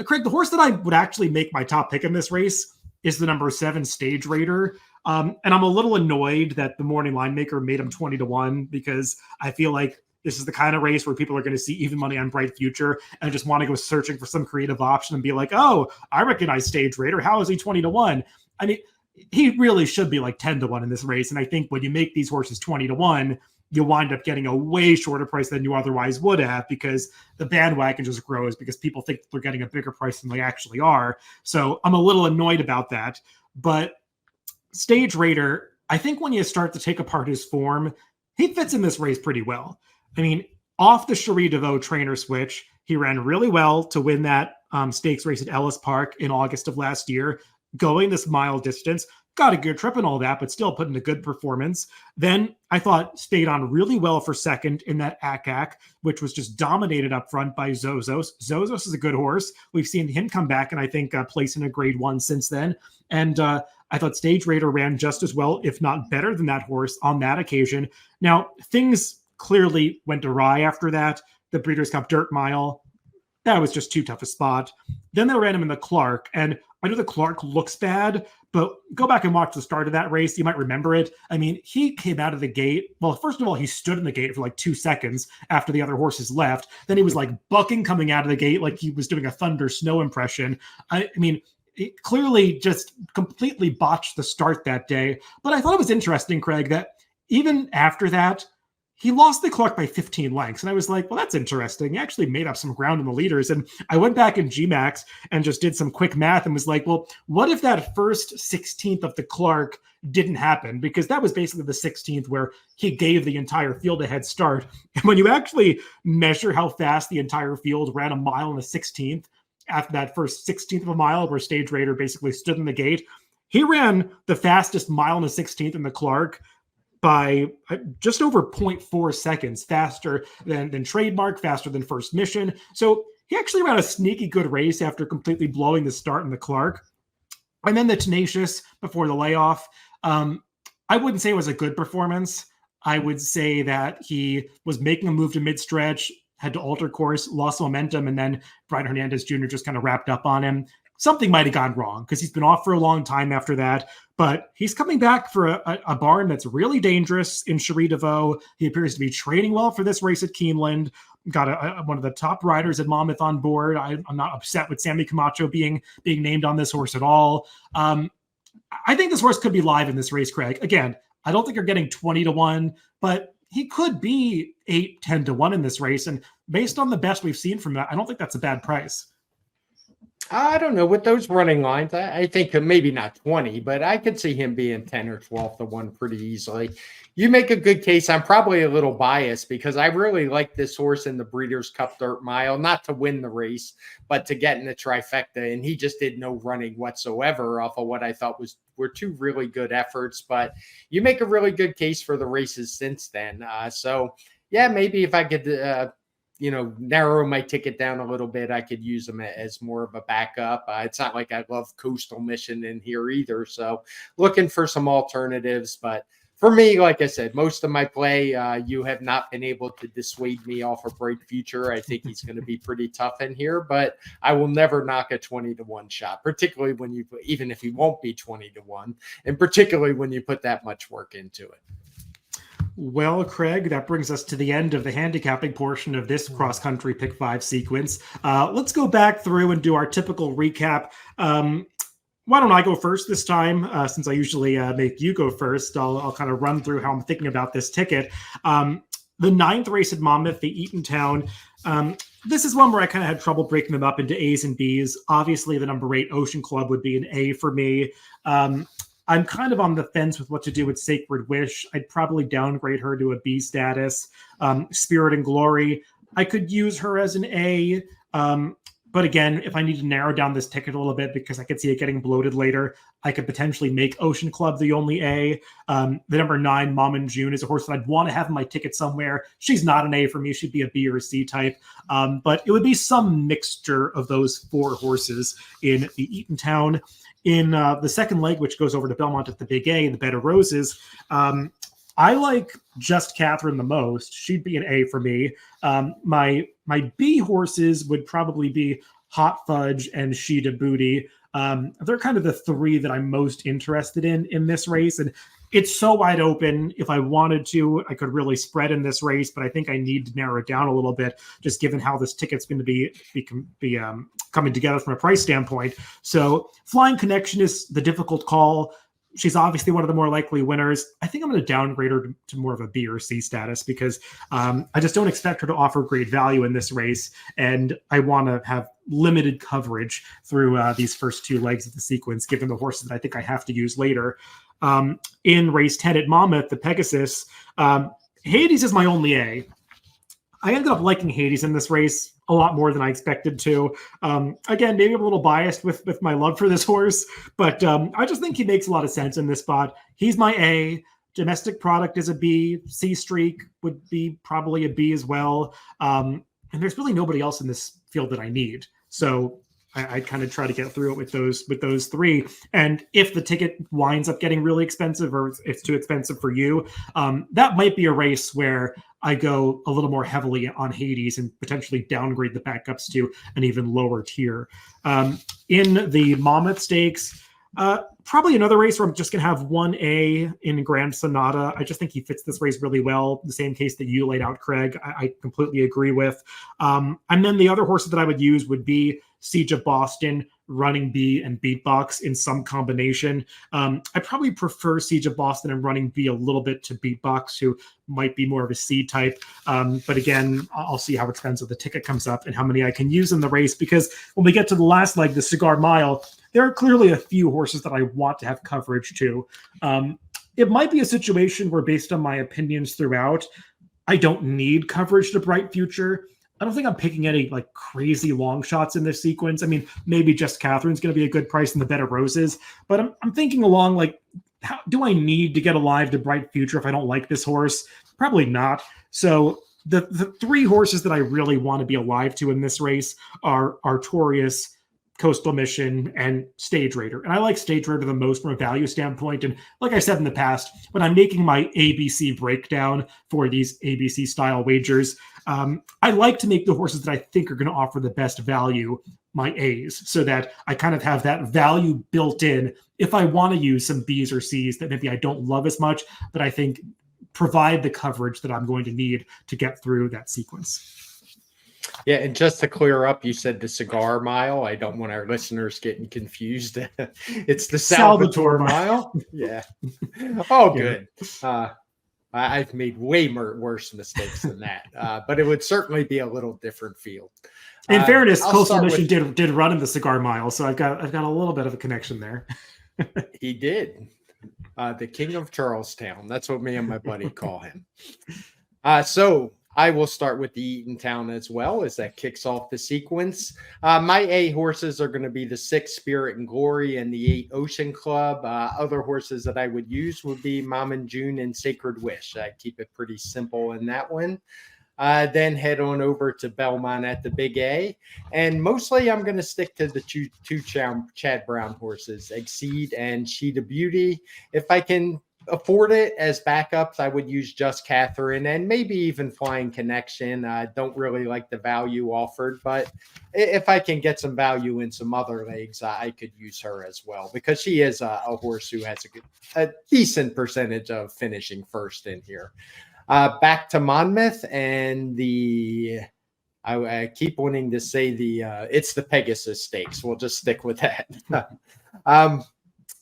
Craig, the horse that I would actually make my top pick in this race is the number 7 Stage Raider. And I'm a little annoyed that the morning line maker made him 20-1 because I feel like this is the kind of race where people are going to see even money on Bright Future and just want to go searching for some creative option and be like, oh, I recognize Stage Raider. How is he 20-1? I mean, he really should be like 10-1 in this race. And I think when you make these horses 20-1, you'll wind up getting a way shorter price than you otherwise would have because the bandwagon just grows because people think they're getting a bigger price than they actually are. So I'm a little annoyed about that. But Stage Raider, I think when you start to take apart his form, he fits in this race pretty well. I mean, off the Cherie DeVaux trainer switch, he ran really well to win that stakes race at Ellis Park in August of last year, going this mile distance. Got a good trip and all that, but still put in a good performance. Then I thought stayed on really well for second in that ACAC, which was just dominated up front by Zozos. Zozos is a good horse. We've seen him come back and I think place in a grade 1 since then. And I thought Stage Raider ran just as well, if not better than that horse on that occasion. Now, things clearly went awry after that. The Breeders' Cup Dirt Mile, that was just too tough a spot. Then they ran him in the Clark, and I know the Clark looks bad, but go back and watch the start of that race. You might remember it. I mean, he came out of the gate. Well, first of all, he stood in the gate for like 2 seconds after the other horses left. Then he was like bucking coming out of the gate like he was doing a Thunder Snow impression. I mean, it clearly just completely botched the start that day. But I thought it was interesting, Craig, that even after that, he lost the Clark by 15 lengths. And I was like, well, that's interesting. He actually made up some ground in the leaders. And I went back in GMAX and just did some quick math and was like, well, what if that first 16th of the Clark didn't happen? Because that was basically the 16th where he gave the entire field a head start. And when you actually measure how fast the entire field ran a mile in the 16th, after that first 16th of a mile where Stage Raider basically stood in the gate, he ran the fastest mile in the 16th in the Clark by just over 0.4 seconds faster than Trademark, faster than First Mission. So he actually ran a sneaky good race after completely blowing the start in the Clark. And then the Tenacious before the layoff. I wouldn't say it was a good performance. I would say that he was making a move to mid-stretch, had to alter course, lost momentum, and then Brian Hernandez Jr. just kind of wrapped up on him. Something might have gone wrong because he's been off for a long time after that. But he's coming back for a barn that's really dangerous in Cherie DeVaux. He appears to be training well for this race at Keeneland. Got one of the top riders at Monmouth on board. I'm not upset with Sammy Camacho being named on this horse at all. I think this horse could be live in this race, Craig. Again, I don't think you're getting 20-1, but he could be 8-10-1 in this race. And based on the best we've seen from that, I don't think that's a bad price. I don't know. With those running lines, I think maybe not 20, but I could see him being 10 or 12-1 pretty easily. You make a good case. I'm probably a little biased because I really like this horse in the Breeders' Cup Dirt Mile, not to win the race, but to get in the trifecta. And he just did no running whatsoever off of what I thought were 2 really good efforts. But you make a really good case for the races since then. So, yeah, maybe if I could narrow my ticket down a little bit, I could use them as more of a backup. It's not like I love Coastal Mission in here either. So looking for some alternatives. But for me, like I said, most of my play, you have not been able to dissuade me off a Bright Future. I think he's going to be pretty tough in here, but I will never knock a 20-1 shot, particularly when even if he won't be 20-1, and particularly when you put that much work into it. Well, Craig, that brings us to the end of the handicapping portion of this cross-country Pick 5 sequence. Let's go back through and do our typical recap. Why don't I go first this time, since I usually make you go first. I'll kind of run through how I'm thinking about this ticket. The 9th race at Monmouth, the Eatontown. This is one where I kind of had trouble breaking them up into A's and B's. Obviously, the number 8 Ocean Club would be an A for me. I'm kind of on the fence with what to do with Sacred Wish. I'd probably downgrade her to a B status. Spirit and Glory, I could use her as an A. But again, if I need to narrow down this ticket a little bit because I could see it getting bloated later, I could potentially make Ocean Club the only A. The number 9, Mom and June, is a horse that I'd want to have in my ticket somewhere. She's not an A for me. She'd be a B or a C type. But it would be some mixture of those 4 horses in the Eatontown. In the second leg, which goes over to Belmont at the Big A, the Bed of Roses, I like Just Catherine the most. She'd be an A for me. My B horses would probably be Hot Fudge and Sheeta Booty. They're kind of the 3 that I'm most interested in this race. And it's so wide open. If I wanted to, I could really spread in this race, but I think I need to narrow it down a little bit, just given how this ticket's going to be coming together from a price standpoint. So Flying Connection is the difficult call. She's obviously one of the more likely winners. I think I'm going to downgrade her to more of a B or C status because I just don't expect her to offer great value in this race. And I want to have limited coverage through these first 2 legs of the sequence, given the horses that I think I have to use later. In race 10 at Monmouth, the Pegasus, Hades is my only A. I ended up liking Hades in this race a lot more than I expected to. Again, maybe I'm a little biased with my love for this horse, but I just think he makes a lot of sense in this spot. He's my A. Domestic Product is a B. C Streak would be probably a B as well. And there's really nobody else in this field that I need. So I kind of try to get through it with those 3. And if the ticket winds up getting really expensive or it's too expensive for you, that might be a race where I go a little more heavily on Hades and potentially downgrade the backups to an even lower tier. In the Monmouth Stakes, probably another race where I'm just going to have 1A in Grand Sonata. I just think he fits this race really well. The same case that you laid out, Craig, I completely agree with. And then the other horses that I would use would be Siege of Boston, Running B, and Beatbox in some combination. I probably prefer Siege of Boston and Running B a little bit to Beatbox, who might be more of a C type. But again, I'll see how expensive the ticket comes up and how many I can use in the race, because when we get to the last leg, the Cigar Mile, there are clearly a few horses that I want to have coverage to. It might be a situation where, based on my opinions throughout, I don't need coverage to Bright Future. I don't think I'm picking any like crazy long shots in this sequence. I mean, maybe Just Catherine's going to be a good price in the Bed of Roses, but I'm thinking along like, how do I need to get alive to Bright Future if I don't like this horse? Probably not. So the 3 horses that I really want to be alive to in this race are Artorias, Coastal Mission, and Stage Raider. And I like Stage Raider the most from a value standpoint. And like I said in the past, when I'm making my ABC breakdown for these ABC style wagers, I like to make the horses that I think are going to offer the best value my A's, so that I kind of have that value built in if I want to use some B's or C's that maybe I don't love as much, but I think provide the coverage that I'm going to need to get through that sequence. Yeah, and just to clear up, you said the Cigar Mile. I don't want our listeners getting confused. It's the Salvatore Mile. Yeah. Oh, good. I've made way worse mistakes than that, but it would certainly be a little different field. In fairness, Coastal Mission did run in the Cigar Mile, so I've got a little bit of a connection there. He did. The King of Charlestown. That's what me and my buddy call him. So I will start with the Eatontown as well, as that kicks off the sequence. My A horses are going to be the 6 Spirit and Glory and the 8 Ocean Club. Other horses that I would use would be Mom and June and Sacred Wish. I keep it pretty simple in that one. Then head on over to Belmont at the Big A. And mostly I'm going to stick to the two Chad Brown horses, Exceed and Sheeta Beauty. If I can afford it as backups, I would use Just Catherine and maybe even Flying Connection. I don't really like the value offered, but if I can get some value in some other legs, I could use her as well, because she is a horse who has a decent percentage of finishing first in here. Back to Monmouth and I keep wanting to say it's the Pegasus Stakes. We'll just stick with that.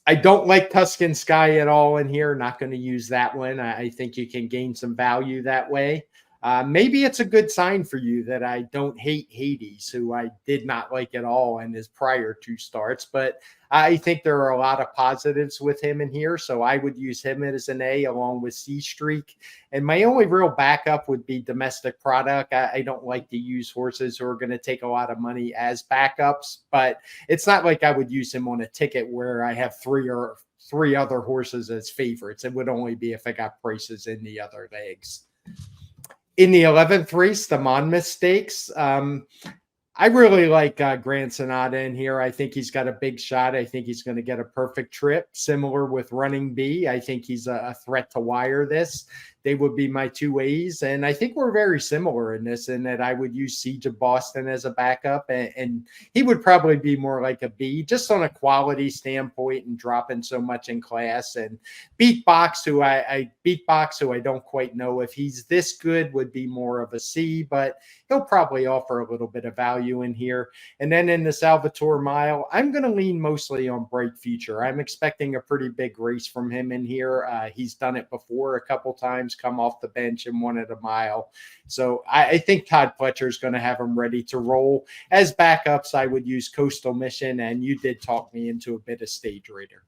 I don't like Tuscan Sky at all in here. Not going to use that one. I think you can gain some value that way. Maybe it's a good sign for you that I don't hate Hades, who I did not like at all in his prior 2 starts, but I think there are a lot of positives with him in here. So I would use him as an A along with C Streak. And my only real backup would be Domestic Product. I don't like to use horses who are going to take a lot of money as backups, but it's not like I would use him on a ticket where I have 3 other horses as favorites. It would only be if I got prices in the other legs. In the 11th race, the Monmouth Stakes, I really like Grand Sonata in here. I think he's got a big shot. I think he's going to get a perfect trip. Similar with Running B, I think he's a threat to wire this. They would be my 2 A's. And I think we're very similar in this, in that I would use Siege of Boston as a backup. And he would probably be more like a B, just on a quality standpoint and dropping so much in class. And Beatbox, who I don't quite know if he's this good, would be more of a C, but he'll probably offer a little bit of value in here. And then in the Salvatore Mile, I'm going to lean mostly on Bright Future. I'm expecting a pretty big race from him in here. He's done it before a couple times, come off the bench and won at a mile. So I think Todd Fletcher is going to have him ready to roll. As backups, I would use Coastal Mission, and you did talk me into a bit of Stage Raider.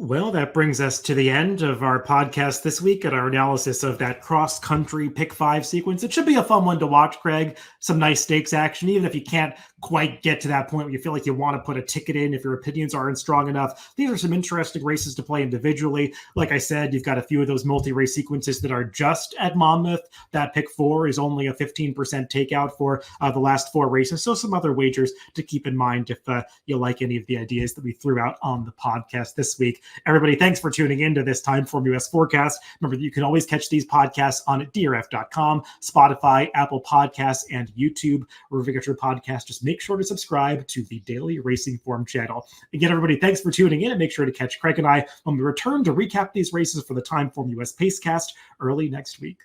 Well, that brings us to the end of our podcast this week and our analysis of that cross-country pick 5 sequence. It should be a fun one to watch, Craig. Some nice stakes action, even if you can't quite get to that point where you feel like you want to put a ticket in if your opinions aren't strong enough. These are some interesting races to play individually. Like I said, you've got a few of those multi-race sequences that are just at Monmouth. That pick 4 is only a 15% takeout for the last 4 races. So some other wagers to keep in mind if you like any of the ideas that we threw out on the podcast this week. Everybody, thanks for tuning in to this TimeformUS Forecast. Remember that you can always catch these podcasts on DRF.com, Spotify, Apple Podcasts, and YouTube. Wherever you get your podcast, just make sure to subscribe to the Daily Racing Form channel. Again, everybody, thanks for tuning in, and make sure to catch Craig and I when we return to recap these races for the TimeformUS Pacecast early next week.